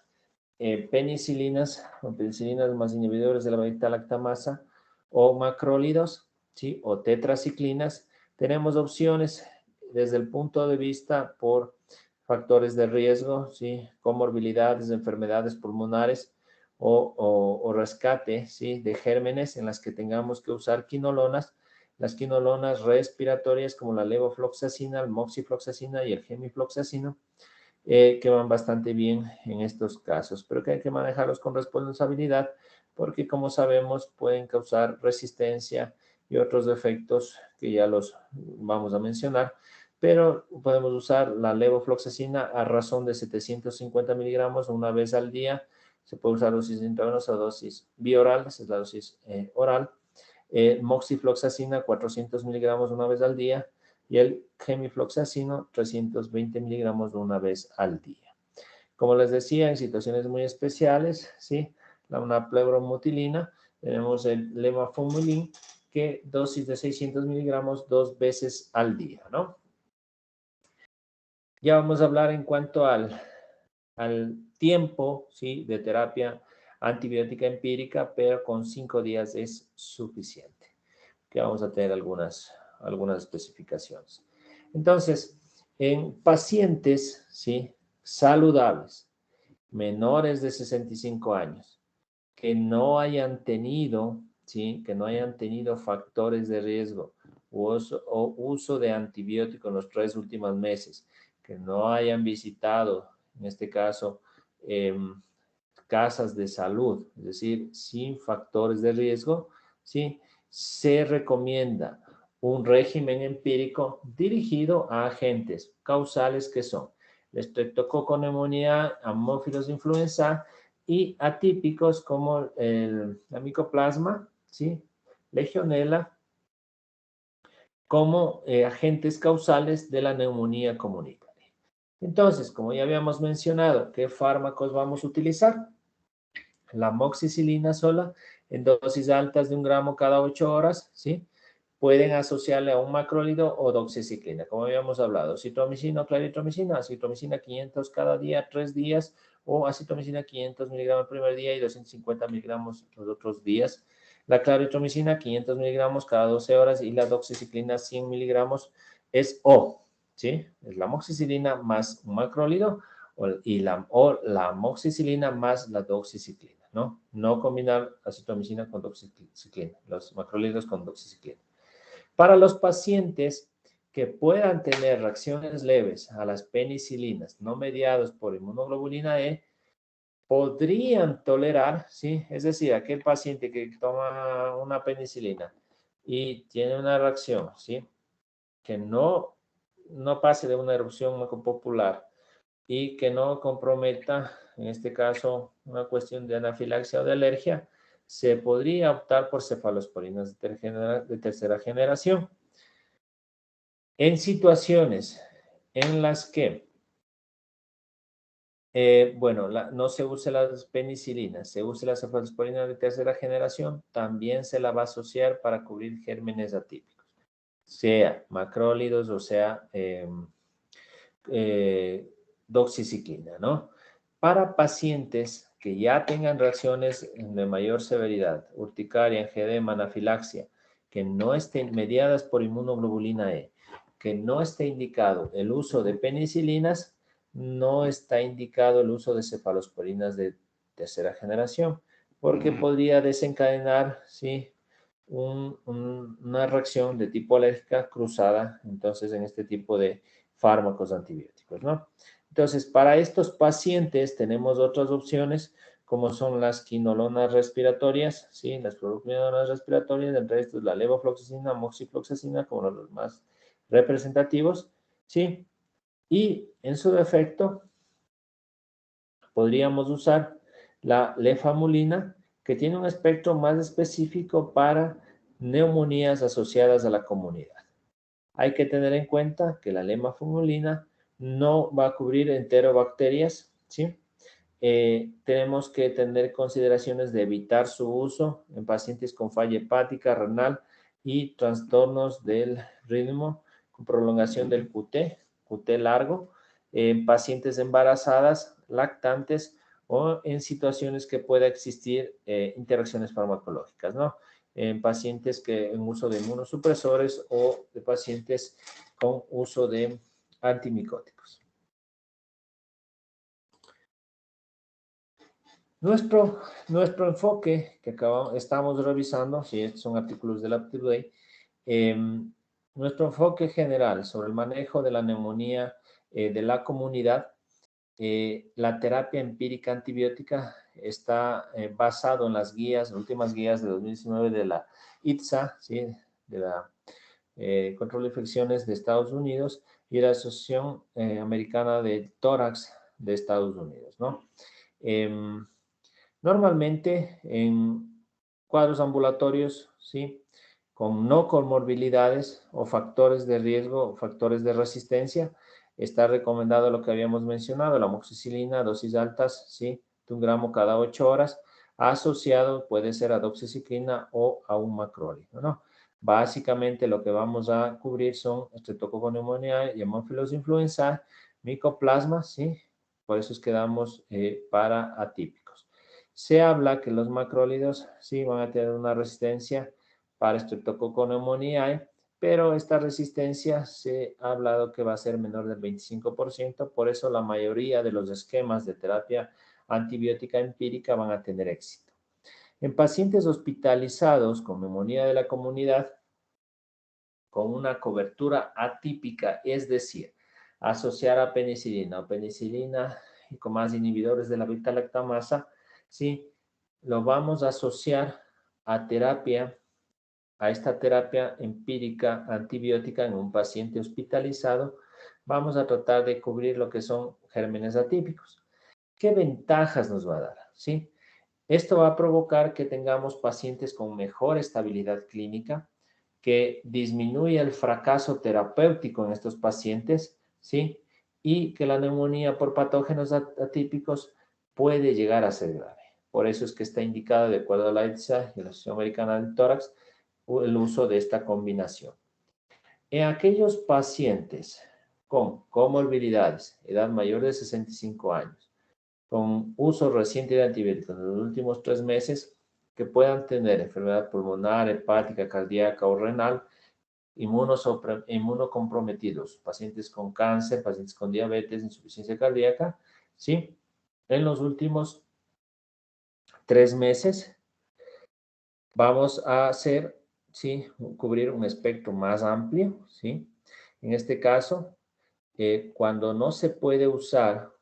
penicilinas o penicilinas más inhibidores de la beta-lactamasa o macrólidos, ¿sí? O tetraciclinas, tenemos opciones desde el punto de vista por factores de riesgo, ¿sí? Comorbilidades, enfermedades pulmonares o rescate, ¿sí? De gérmenes en las que tengamos que usar quinolonas. Las quinolonas respiratorias como la levofloxacina, el moxifloxacina y el gemifloxacino, que van bastante bien en estos casos, pero que hay que manejarlos con responsabilidad porque, como sabemos, pueden causar resistencia y otros efectos que ya los vamos a mencionar, pero podemos usar la levofloxacina a razón de 750 miligramos una vez al día. Se puede usar dosis intravenosa o dosis bioral, esa es la dosis oral. Moxifloxacina 400 miligramos una vez al día y el gemifloxacino 320 miligramos una vez al día. Como les decía, en situaciones muy especiales, ¿sí? Una pleuromutilina, tenemos el levafumulin, que dosis de 600 miligramos 2 veces al día, ¿no? Ya vamos a hablar en cuanto al tiempo, ¿sí? De terapia antibiótica empírica, pero con 5 días es suficiente. Que vamos a tener algunas especificaciones. Entonces, en pacientes, ¿sí? Saludables, menores de 65 años, que no hayan tenido, ¿sí? Que no hayan tenido factores de riesgo o uso de antibiótico en los 3 últimos meses, que no hayan visitado, en este caso, casas de salud, es decir, sin factores de riesgo, ¿sí? Se recomienda un régimen empírico dirigido a agentes causales que son la Streptococcus pneumoniae, Haemophilus influenzae y atípicos como la Mycoplasma, ¿sí? Legionella, como agentes causales de la neumonía comunitaria. Entonces, como ya habíamos mencionado, ¿qué fármacos vamos a utilizar? La amoxicilina sola en dosis altas de 1 gramo cada 8 horas, ¿sí? Pueden asociarle a un macrólido o doxiciclina, como habíamos hablado. Citromicina o claritromicina, citromicina 500 cada día, 3 días, o acitromicina 500 miligramos el primer día y 250 miligramos los otros días. La claritromicina 500 miligramos cada 12 horas y la doxiciclina 100 miligramos es O, ¿sí? Es la amoxicilina más un macrólido o la amoxicilina más la doxiciclina, ¿no? No combinar acitromicina con doxiciclina, los macrólidos con doxiciclina. Para los pacientes que puedan tener reacciones leves a las penicilinas no mediados por inmunoglobulina E, podrían tolerar, ¿sí? Es decir, aquel paciente que toma una penicilina y tiene una reacción, ¿sí? Que no pase de una erupción mucopopular y que no comprometa, en este caso, una cuestión de anafilaxia o de alergia, se podría optar por cefalosporinas de tercera generación. En situaciones en las que, bueno, no se use las penicilinas, se use la cefalosporina de tercera generación, también se la va a asociar para cubrir gérmenes atípicos, sea macrólidos o sea doxiciclina, ¿no? Para pacientes que ya tengan reacciones de mayor severidad, urticaria, angedema, anafilaxia, que no estén mediadas por inmunoglobulina E, que no esté indicado el uso de penicilinas, no está indicado el uso de cefalosporinas de tercera generación, porque podría desencadenar, ¿sí? Una reacción de tipo alérgica cruzada, entonces, en este tipo de fármacos antibióticos, ¿no? Entonces, para estos pacientes tenemos otras opciones, como son las quinolonas respiratorias, ¿sí? Las fluoroquinolonas respiratorias, entre estos la levofloxacina, moxifloxacina, como los más representativos, ¿sí? Y en su defecto, podríamos usar la lefamulina, que tiene un espectro más específico para neumonías asociadas a la comunidad. Hay que tener en cuenta que la lefamulina no va a cubrir enterobacterias, ¿sí? Tenemos que tener consideraciones de evitar su uso en pacientes con falla hepática, renal y trastornos del ritmo con prolongación del QT largo, en pacientes embarazadas, lactantes o en situaciones que pueda existir interacciones farmacológicas, ¿no? En pacientes que en uso de inmunosupresores o de pacientes con uso de antimicóticos. Nuestro enfoque que estamos revisando, si estos son artículos de la UpToDate, nuestro enfoque general sobre el manejo de la neumonía de la comunidad, la terapia empírica antibiótica está basado en las últimas guías de 2019 de la ITSA, ¿sí? De la Control de Infecciones de Estados Unidos y la Asociación Americana de Tórax de Estados Unidos, ¿no? Normalmente en cuadros ambulatorios, ¿sí? Con no comorbilidades o factores de riesgo o factores de resistencia, está recomendado lo que habíamos mencionado, la amoxicilina, dosis altas, ¿sí? De 1 gramo cada 8 horas, asociado puede ser a doxiciclina o a un macrólide, ¿no? Básicamente lo que vamos a cubrir son Streptococcus pneumoniae y Haemophilus influenzae, micoplasma, ¿sí? Por eso es que damos para atípicos. Se habla que los macrólidos sí van a tener una resistencia para Streptococcus pneumoniae, pero esta resistencia se ha hablado que va a ser menor del 25%, por eso la mayoría de los esquemas de terapia antibiótica empírica van a tener éxito. En pacientes hospitalizados con neumonía de la comunidad, con una cobertura atípica, es decir, asociar a penicilina o penicilina y con más inhibidores de la beta-lactamasa, ¿sí? Lo vamos a asociar a esta terapia empírica antibiótica en un paciente hospitalizado. Vamos a tratar de cubrir lo que son gérmenes atípicos. ¿Qué ventajas nos va a dar? ¿Sí? Esto va a provocar que tengamos pacientes con mejor estabilidad clínica, que disminuya el fracaso terapéutico en estos pacientes, ¿sí? Y que la neumonía por patógenos atípicos puede llegar a ser grave. Por eso es que está indicado, de acuerdo a la ITSA y la Asociación Americana del Tórax, el uso de esta combinación. En aquellos pacientes con comorbilidades, edad mayor de 65 años, con uso reciente de antibióticos en los últimos 3 meses, que puedan tener enfermedad pulmonar, hepática, cardíaca o renal, inmunocomprometidos, pacientes con cáncer, pacientes con diabetes, insuficiencia cardíaca, ¿sí? En los últimos 3 meses vamos a hacer, ¿sí? Cubrir un espectro más amplio, ¿sí? En este caso, cuando no se puede usar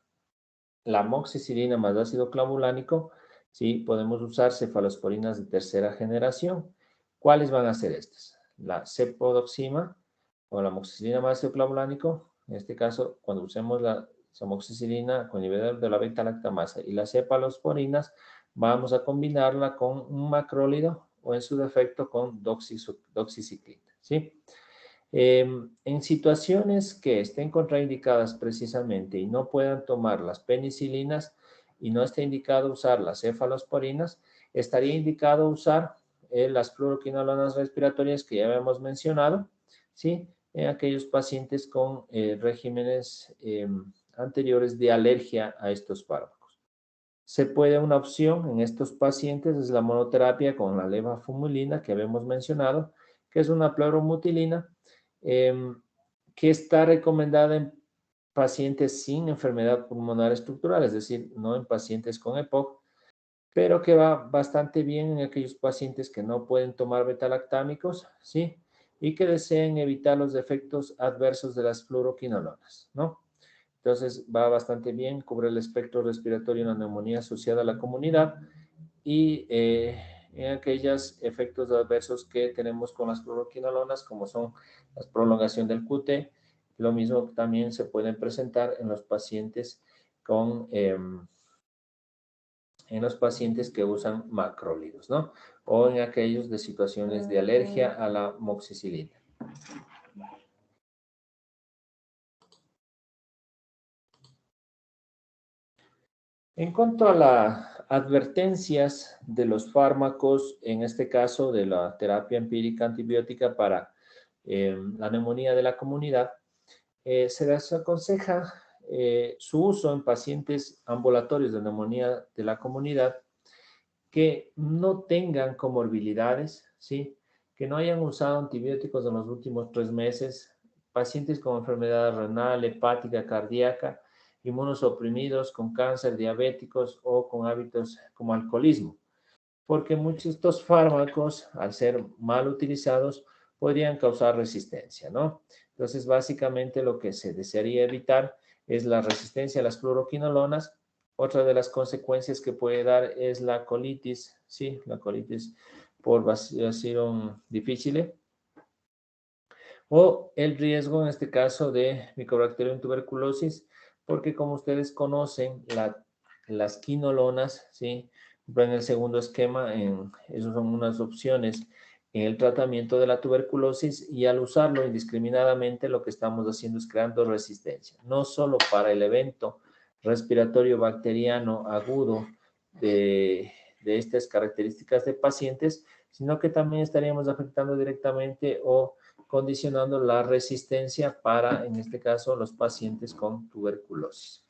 la amoxicilina más ácido clavulánico, ¿sí? Podemos usar cefalosporinas de tercera generación. ¿Cuáles van a ser estas? La cepodoxima o la amoxicilina más ácido clavulánico. En este caso, cuando usemos la amoxicilina con inhibidor de la beta-lactamasa y las cefalosporinas, vamos a combinarla con un macrólido o en su defecto con doxiciclina, ¿sí? En situaciones que estén contraindicadas precisamente y no puedan tomar las penicilinas y no esté indicado usar las cefalosporinas, estaría indicado usar las fluoroquinolonas respiratorias que ya habíamos mencionado, ¿sí? En aquellos pacientes con regímenes anteriores de alergia a estos fármacos. Una opción en estos pacientes es la monoterapia con la levafumulina que habíamos mencionado, que es una pleuromutilina que está recomendada en pacientes sin enfermedad pulmonar estructural, es decir, no en pacientes con EPOC, pero que va bastante bien en aquellos pacientes que no pueden tomar betalactámicos, ¿sí? Y que deseen evitar los efectos adversos de las fluoroquinolonas, ¿no? Entonces va bastante bien, cubre el espectro respiratorio en la neumonía asociada a la comunidad y en aquellos efectos adversos que tenemos con las fluoroquinolonas, como son la prolongación del QT, lo mismo también se pueden presentar en los pacientes en los pacientes que usan macrólidos, ¿no? O en aquellos de situaciones de alergia a la moxicilina. En cuanto a las advertencias de los fármacos, en este caso de la terapia empírica antibiótica para la neumonía de la comunidad, se les aconseja su uso en pacientes ambulatorios de neumonía de la comunidad que no tengan comorbilidades, ¿sí? Que no hayan usado antibióticos en los últimos 3 meses, pacientes con enfermedad renal, hepática, cardíaca, inmunosuprimidos, con cáncer, diabéticos o con hábitos como alcoholismo, porque muchos de estos fármacos, al ser mal utilizados, podrían causar resistencia, ¿no? Entonces, básicamente lo que se desearía evitar es la resistencia a las fluoroquinolonas. Otra de las consecuencias que puede dar es la colitis, ¿sí? La colitis por Bacillus difficile, o el riesgo, en este caso, de Mycobacterium tuberculosis, porque como ustedes conocen, las quinolonas, ¿sí? En el segundo esquema, esas son unas opciones en el tratamiento de la tuberculosis y al usarlo indiscriminadamente lo que estamos haciendo es creando resistencia, no solo para el evento respiratorio bacteriano agudo de estas características de pacientes, sino que también estaríamos afectando directamente o condicionando la resistencia para, en este caso, los pacientes con tuberculosis.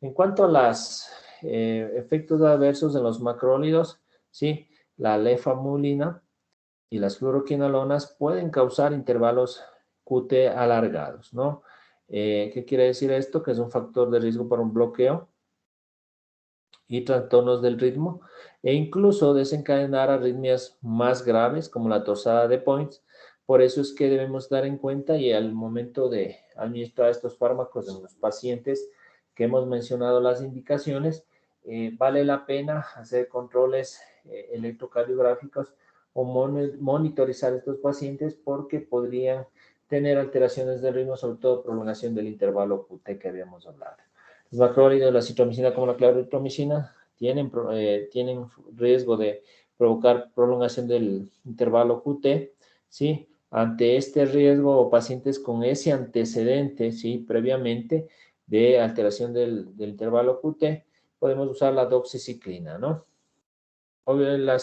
En cuanto a los efectos adversos en los macrólidos, ¿sí? La lefamulina y las fluoroquinolonas pueden causar intervalos QT alargados, ¿no? ¿Qué quiere decir esto? Que es un factor de riesgo para un bloqueo y trastornos del ritmo e incluso desencadenar arritmias más graves como la tosada de Points. Por eso es que debemos dar en cuenta y al momento de administrar estos fármacos en los pacientes que hemos mencionado las indicaciones, vale la pena hacer controles electrocardiográficos o monitorizar estos pacientes porque podrían tener alteraciones del ritmo, sobre todo prolongación del intervalo QT que habíamos hablado. Los macrólidos, la citromicina como la claritromicina, tienen riesgo de provocar prolongación del intervalo QT, ¿sí? Ante este riesgo o pacientes con ese antecedente, ¿sí? Previamente de alteración del intervalo QT, podemos usar la doxiciclina, ¿no? Obvio, la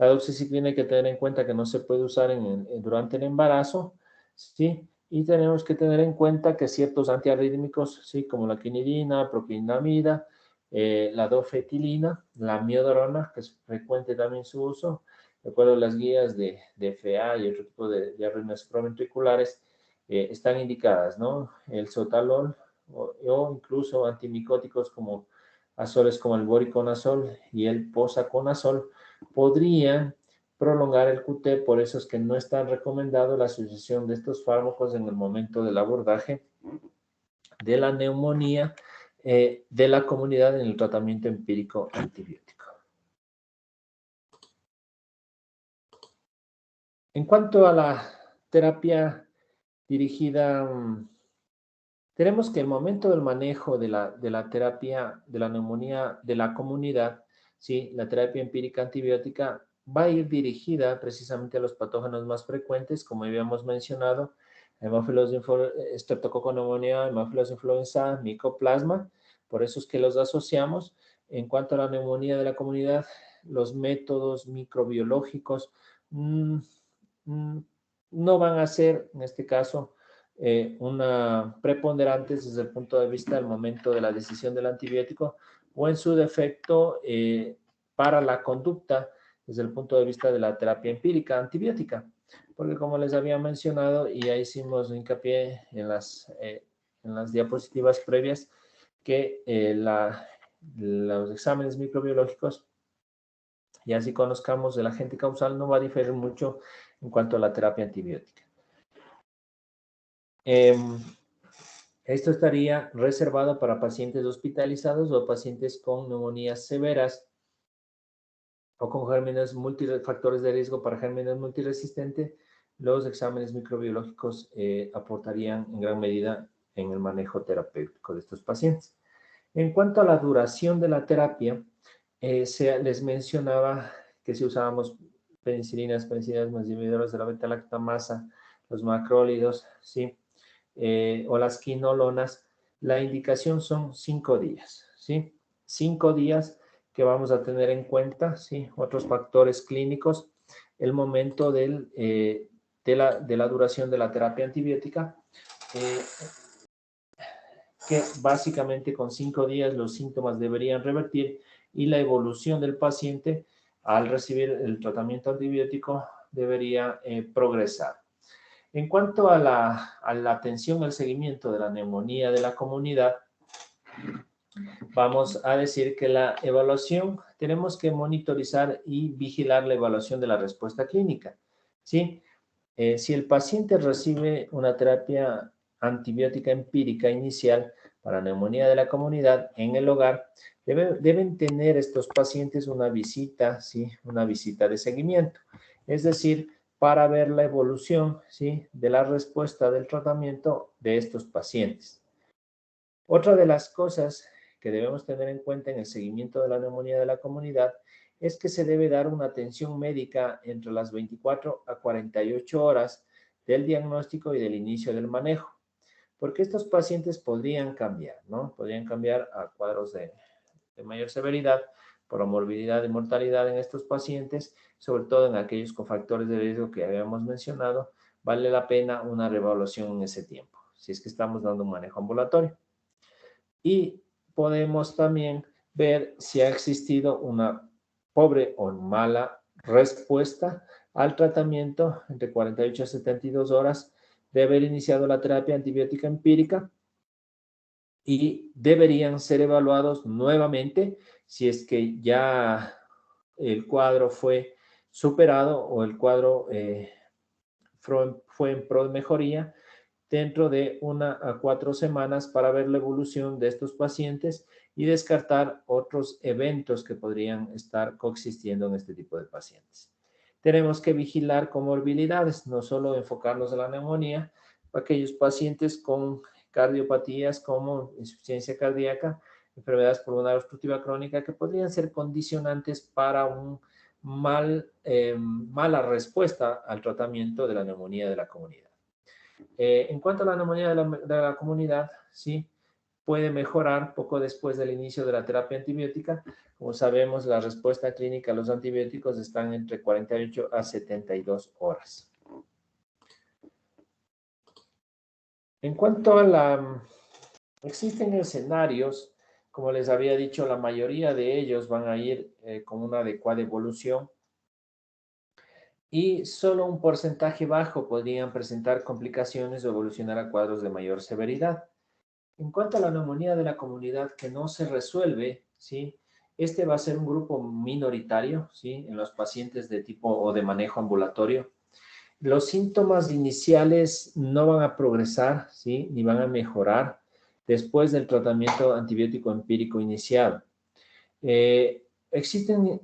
doxiciclina hay que tener en cuenta que no se puede usar durante el embarazo, ¿sí? Y tenemos que tener en cuenta que ciertos antiarrítmicos, ¿sí? Como la quinidina, propionamida, la dofetilina, la miodorona, que es frecuente también su uso, de acuerdo a las guías de FA y otro tipo de arritmias supraventriculares, están indicadas, ¿no? El sotalol o incluso antimicóticos como azoles como el voriconazol y el posaconazol podrían prolongar el QT, por eso es que no está recomendado la asociación de estos fármacos en el momento del abordaje de la neumonía de la comunidad en el tratamiento empírico antibiótico. En cuanto a la terapia dirigida, tenemos que el momento del manejo de la terapia de la neumonía de la comunidad, ¿sí? La terapia empírica antibiótica va a ir dirigida precisamente a los patógenos más frecuentes, como habíamos mencionado, Haemophilus Streptococcus pneumoniae, Haemophilus influenzae, Mycoplasma, por eso es que los asociamos. En cuanto a la neumonía de la comunidad, los métodos microbiológicos no van a ser, en este caso, una preponderantes desde el punto de vista del momento de la decisión del antibiótico o en su defecto para la conducta desde el punto de vista de la terapia empírica antibiótica. Porque como les había mencionado y ya hicimos hincapié en las diapositivas previas, que los exámenes microbiológicos, y así conozcamos el agente causal, no va a diferir mucho en cuanto a la terapia antibiótica. Esto estaría reservado para pacientes hospitalizados o pacientes con neumonías severas o con gérmenes factores de riesgo para gérmenes multiresistentes. Los exámenes microbiológicos aportarían en gran medida en el manejo terapéutico de estos pacientes. En cuanto a la duración de la terapia, les mencionaba que si usábamos penicilinas más inhibidores de la beta-lactamasa, los macrólidos, ¿sí? O las quinolonas, la indicación son 5 días, ¿sí? 5 días que vamos a tener en cuenta, ¿sí? Otros factores clínicos, el momento de la duración de la terapia antibiótica, que básicamente con 5 días los síntomas deberían revertir y la evolución del paciente al recibir el tratamiento antibiótico debería progresar. En cuanto a la atención al seguimiento de la neumonía de la comunidad, vamos a decir que la evaluación, tenemos que monitorizar y vigilar la evaluación de la respuesta clínica, ¿sí? Si el paciente recibe una terapia antibiótica empírica inicial para neumonía de la comunidad en el hogar, deben tener estos pacientes una visita, ¿sí? Una visita de seguimiento. Es decir, para ver la evolución, ¿sí? De la respuesta del tratamiento de estos pacientes. Otra de las cosas que debemos tener en cuenta en el seguimiento de la neumonía de la comunidad es que se debe dar una atención médica entre las 24 a 48 horas del diagnóstico y del inicio del manejo, porque estos pacientes podrían cambiar, ¿no? Podrían cambiar a cuadros de mayor severidad por morbilidad y mortalidad en estos pacientes, sobre todo en aquellos con factores de riesgo que habíamos mencionado, vale la pena una reevaluación en ese tiempo, si es que estamos dando un manejo ambulatorio. Y podemos también ver si ha existido una pobre o mala respuesta al tratamiento entre 48 a 72 horas de haber iniciado la terapia antibiótica empírica y deberían ser evaluados nuevamente si es que ya el cuadro fue superado o el cuadro fue en pro de mejoría dentro de 1 a 4 semanas para ver la evolución de estos pacientes y descartar otros eventos que podrían estar coexistiendo en este tipo de pacientes. Tenemos que vigilar comorbilidades, no solo enfocarnos en la neumonía, aquellos pacientes con cardiopatías como insuficiencia cardíaca, enfermedades pulmonares obstructiva crónica que podrían ser condicionantes para un mala respuesta al tratamiento de la neumonía de la comunidad. En cuanto a la neumonía de la comunidad, sí, puede mejorar poco después del inicio de la terapia antibiótica. Como sabemos, la respuesta clínica a los antibióticos están entre 48 a 72 horas. En cuanto a existen escenarios, como les había dicho, la mayoría de ellos van a ir con una adecuada evolución y solo un porcentaje bajo podrían presentar complicaciones o evolucionar a cuadros de mayor severidad. En cuanto a la neumonía de la comunidad que no se resuelve, ¿sí? Este va a ser un grupo minoritario, ¿sí? En los pacientes de tipo o de manejo ambulatorio. Los síntomas iniciales no van a progresar, ¿sí? Ni van a mejorar después del tratamiento antibiótico empírico iniciado. Existen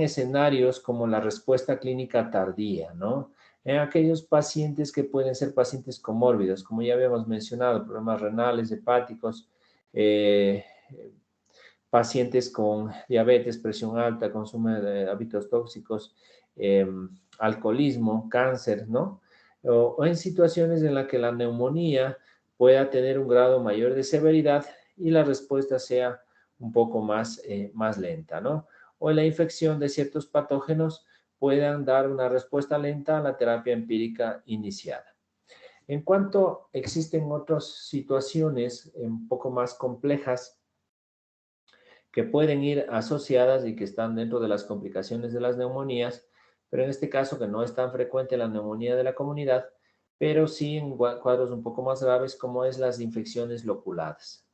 escenarios como la respuesta clínica tardía, ¿no? En aquellos pacientes que pueden ser pacientes comórbidos, como ya habíamos mencionado, problemas renales, hepáticos, eh, pacientes con diabetes, presión alta, consumo de hábitos tóxicos, alcoholismo, cáncer, ¿no? O en situaciones en las que la neumonía pueda tener un grado mayor de severidad y la respuesta sea un poco más lenta, ¿no? O en la infección de ciertos patógenos puedan dar una respuesta lenta a la terapia empírica iniciada. En cuanto existen otras situaciones un poco más complejas, que pueden ir asociadas y que están dentro de las complicaciones de las neumonías, pero en este caso que no es tan frecuente la neumonía de la comunidad, pero sí en cuadros un poco más graves como es las infecciones loculadas.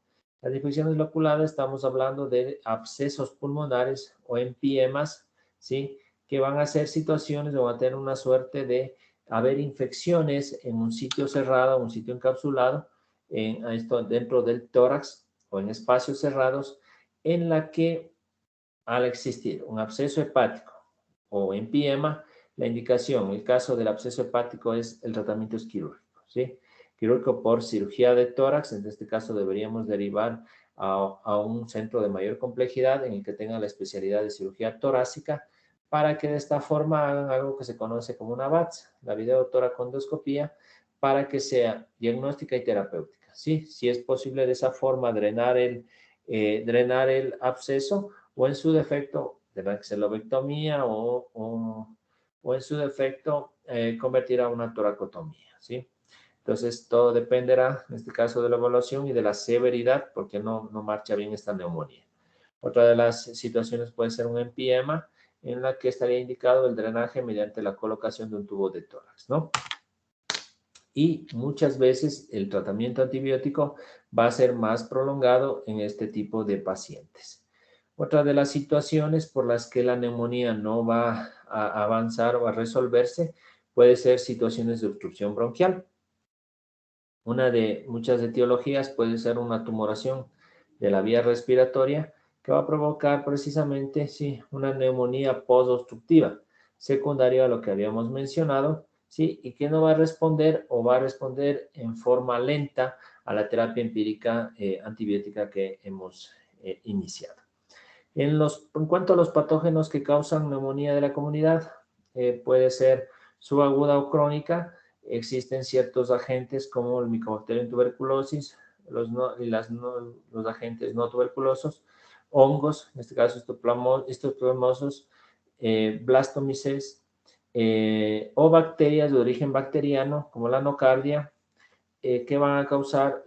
Las infecciones loculadas estamos hablando de abscesos pulmonares o empiemas, ¿sí? Que van a ser situaciones o van a tener una suerte de haber infecciones en un sitio cerrado, un sitio encapsulado, dentro del tórax o en espacios cerrados, en la que al existir un absceso hepático o empiema, la indicación, el caso del absceso hepático es el tratamiento es quirúrgico, ¿sí? Quirúrgico por cirugía de tórax, en este caso deberíamos derivar a un centro de mayor complejidad en el que tenga la especialidad de cirugía torácica para que de esta forma hagan algo que se conoce como una VATS, la videotoracondoscopía, para que sea diagnóstica y terapéutica, ¿sí? Si es posible de esa forma drenar el absceso o en su defecto de la axilobectomía o en su defecto convertir a una toracotomía, ¿sí? Entonces, todo dependerá, en este caso, de la evaluación y de la severidad, porque no marcha bien esta neumonía. Otra de las situaciones puede ser un empiema, en la que estaría indicado el drenaje mediante la colocación de un tubo de tórax, ¿no? Y muchas veces el tratamiento antibiótico va a ser más prolongado en este tipo de pacientes. Otra de las situaciones por las que la neumonía no va a avanzar o a resolverse puede ser situaciones de obstrucción bronquial. Una de muchas etiologías puede ser una tumoración de la vía respiratoria que va a provocar precisamente, sí, una neumonía posobstructiva, secundaria a lo que habíamos mencionado, sí, y que no va a responder o va a responder en forma lenta a la terapia empírica antibiótica que hemos iniciado. En cuanto a los patógenos que causan neumonía de la comunidad, puede ser subaguda o crónica. Existen ciertos agentes como el Mycobacterium tuberculosis, los agentes no tuberculosos, hongos, en este caso histoplasmosos, blastomyces, o bacterias de origen bacteriano como la nocardia, que van a causar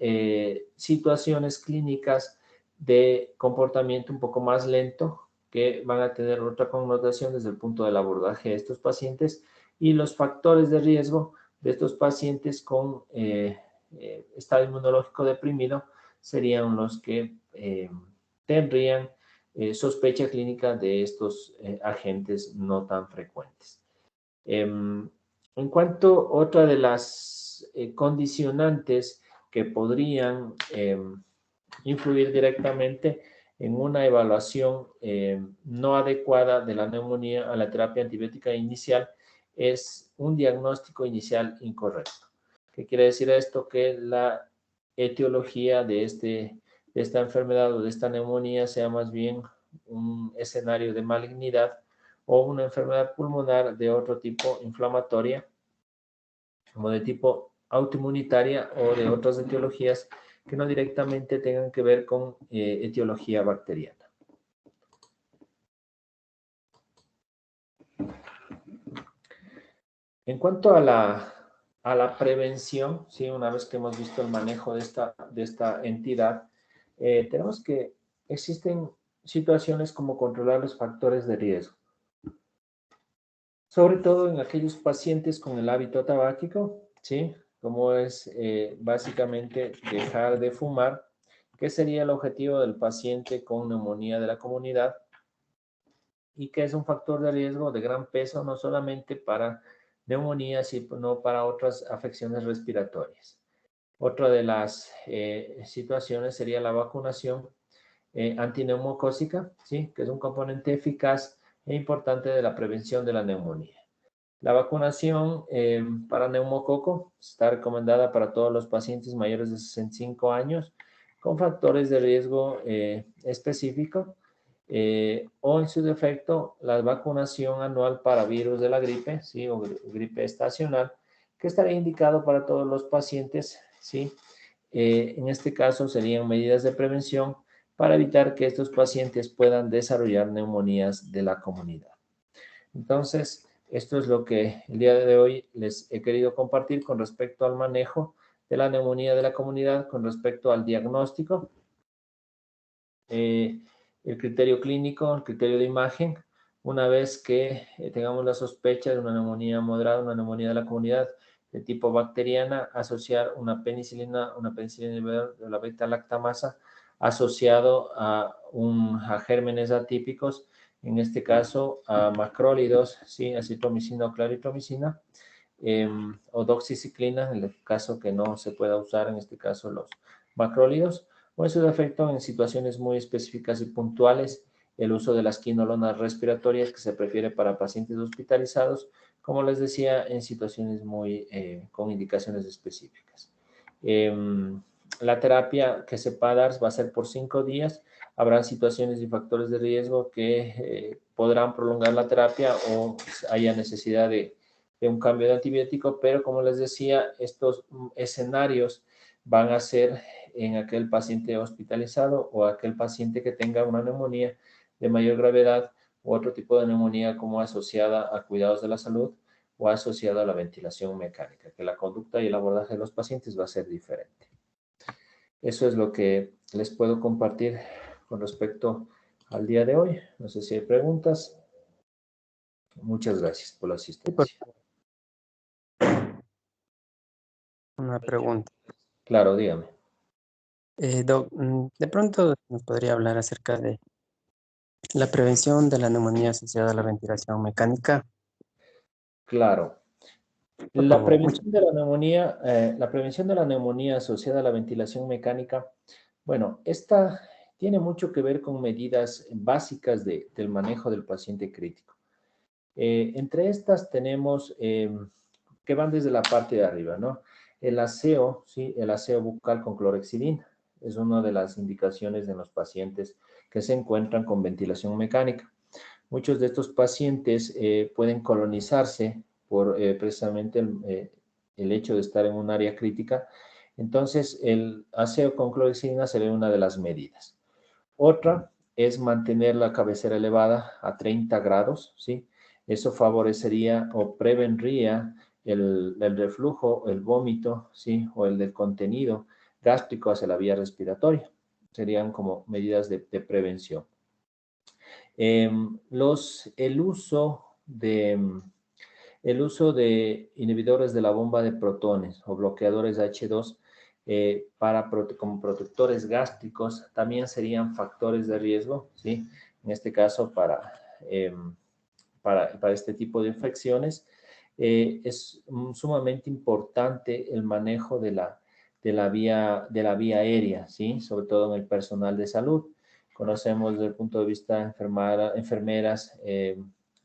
situaciones clínicas de comportamiento un poco más lento, que van a tener otra connotación desde el punto del abordaje de estos pacientes y los factores de riesgo de estos pacientes con estado inmunológico deprimido serían los que tendrían sospecha clínica de estos agentes no tan frecuentes. En cuanto a otra de las condicionantes que podrían influir directamente en una evaluación no adecuada de la neumonía a la terapia antibiótica inicial es un diagnóstico inicial incorrecto. ¿Qué quiere decir esto? Que la etiología de esta enfermedad o de esta neumonía sea más bien un escenario de malignidad o una enfermedad pulmonar de otro tipo inflamatoria, como de tipo autoinmunitaria o de otras etiologías que no directamente tengan que ver con etiología bacteriana. En cuanto a la prevención, ¿sí? Una vez que hemos visto el manejo de esta entidad, tenemos que existen situaciones como controlar los factores de riesgo, sobre todo en aquellos pacientes con el hábito tabáquico, ¿sí? Como es básicamente dejar de fumar, que sería el objetivo del paciente con neumonía de la comunidad, y que es un factor de riesgo de gran peso, no solamente para neumonías, sino para otras afecciones respiratorias. Otra de las situaciones sería la vacunación antineumocócica, ¿sí? Que es un componente eficaz e importante de la prevención de la neumonía. La vacunación para neumococo está recomendada para todos los pacientes mayores de 65 años con factores de riesgo específico o en su defecto la vacunación anual para virus de la gripe, ¿sí? O gripe estacional, que estaría indicado para todos los pacientes, ¿sí? En este caso serían medidas de prevención para evitar que estos pacientes puedan desarrollar neumonías de la comunidad. Entonces, esto es lo que el día de hoy les he querido compartir con respecto al manejo de la neumonía de la comunidad, con respecto al diagnóstico, el criterio clínico, el criterio de imagen. Una vez que tengamos la sospecha de una neumonía moderada, una neumonía de la comunidad de tipo bacteriana, asociar una penicilina inhibidor de la beta-lactamasa asociado a gérmenes atípicos, en este caso a macrólidos, ¿sí? Acitromicina o claritromicina, o doxiciclina, en el caso que no se pueda usar, en este caso los macrólidos, o en su defecto en situaciones muy específicas y puntuales, el uso de las quinolonas respiratorias que se prefiere para pacientes hospitalizados, como les decía, en situaciones muy con indicaciones específicas. La terapia que se va a dar va a ser por 5 días. Habrán situaciones y factores de riesgo que podrán prolongar la terapia o haya necesidad de un cambio de antibiótico, pero como les decía, estos escenarios van a ser en aquel paciente hospitalizado o aquel paciente que tenga una neumonía de mayor gravedad u otro tipo de neumonía como asociada a cuidados de la salud o asociada a la ventilación mecánica, que la conducta y el abordaje de los pacientes va a ser diferente. Eso es lo que les puedo compartir con respecto al día de hoy. No sé si hay preguntas. Muchas gracias por la Sí, por asistencia. una pregunta. Claro, dígame. Doc, de pronto nos podría hablar acerca de la prevención de la neumonía asociada a la ventilación mecánica, Claro. por favor. Muchas La prevención de la neumonía asociada a la ventilación mecánica, bueno, esta tiene mucho que ver con medidas básicas del manejo del paciente crítico. Entre estas tenemos que van desde la parte de arriba, ¿no? El aseo, ¿sí? El aseo bucal con clorhexidina es una de las indicaciones en los pacientes que se encuentran con ventilación mecánica. Muchos de estos pacientes pueden colonizarse por precisamente el hecho de estar en un área crítica. Entonces, el aseo con clorhexidina sería una de las medidas. Otra es mantener la cabecera elevada a 30 grados, ¿sí? Eso favorecería o prevendría el reflujo, el vómito, ¿sí? O el del contenido gástrico hacia la vía respiratoria. Serían como medidas de prevención. El uso de inhibidores de la bomba de protones o bloqueadores H2 como protectores gástricos también serían factores de riesgo, ¿sí? En este caso para este tipo de infecciones. Es sumamente importante el manejo de la vía aérea, ¿sí? Sobre todo en el personal de salud. Conocemos desde el punto de vista de enfermeras,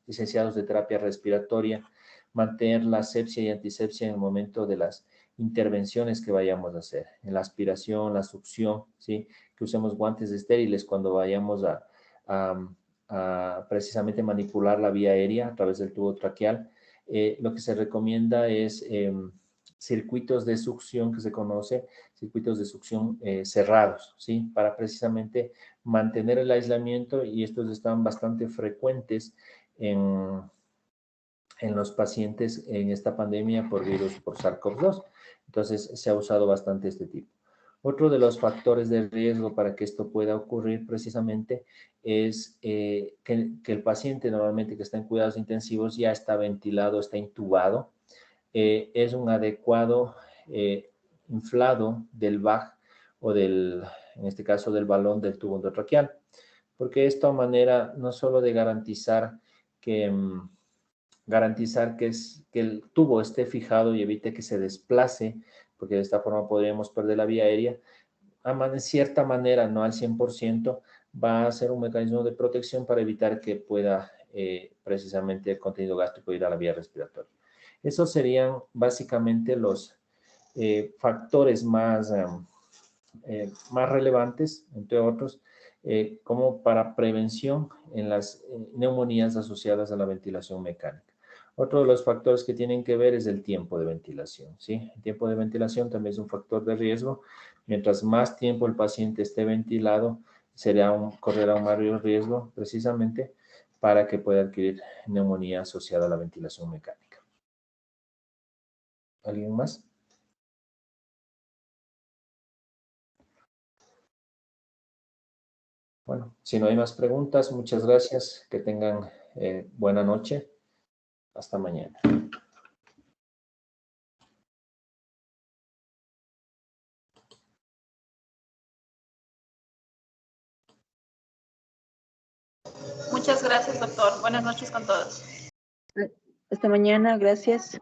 licenciados de terapia respiratoria, mantener la asepsia y antisepsia en el momento de las intervenciones que vayamos a hacer, en la aspiración, la succión, ¿sí? Que usemos guantes estériles cuando vayamos a precisamente manipular la vía aérea a través del tubo traqueal. Lo que se recomienda es circuitos de succión que se conoce, circuitos de succión cerrados, ¿sí? Para precisamente mantener el aislamiento y estos están bastante frecuentes en los pacientes en esta pandemia por virus, por SARS-CoV-2. Entonces, se ha usado bastante este tipo. Otro de los factores de riesgo para que esto pueda ocurrir precisamente es que el paciente normalmente que está en cuidados intensivos ya está ventilado, está intubado. Es un adecuado inflado del BAG o en este caso del balón del tubo endotraqueal. porque de esta manera no solo de garantizar que, que el tubo esté fijado y evite que se desplace, porque de esta forma podríamos perder la vía aérea, de cierta manera, no al 100%, va a ser un mecanismo de protección para evitar que pueda precisamente el contenido gástrico ir a la vía respiratoria. Esos serían básicamente los factores más relevantes, entre otros, como para prevención en las neumonías asociadas a la ventilación mecánica. Otro de los factores que tienen que ver es el tiempo de ventilación, ¿sí? El tiempo de ventilación también es un factor de riesgo. Mientras más tiempo el paciente esté ventilado, correrá un mayor riesgo precisamente para que pueda adquirir neumonía asociada a la ventilación mecánica. ¿Alguien más? Bueno, si no hay más preguntas, muchas gracias. Que tengan buena noche. Hasta mañana. Muchas gracias, doctor. Buenas noches con todos. Hasta mañana, gracias.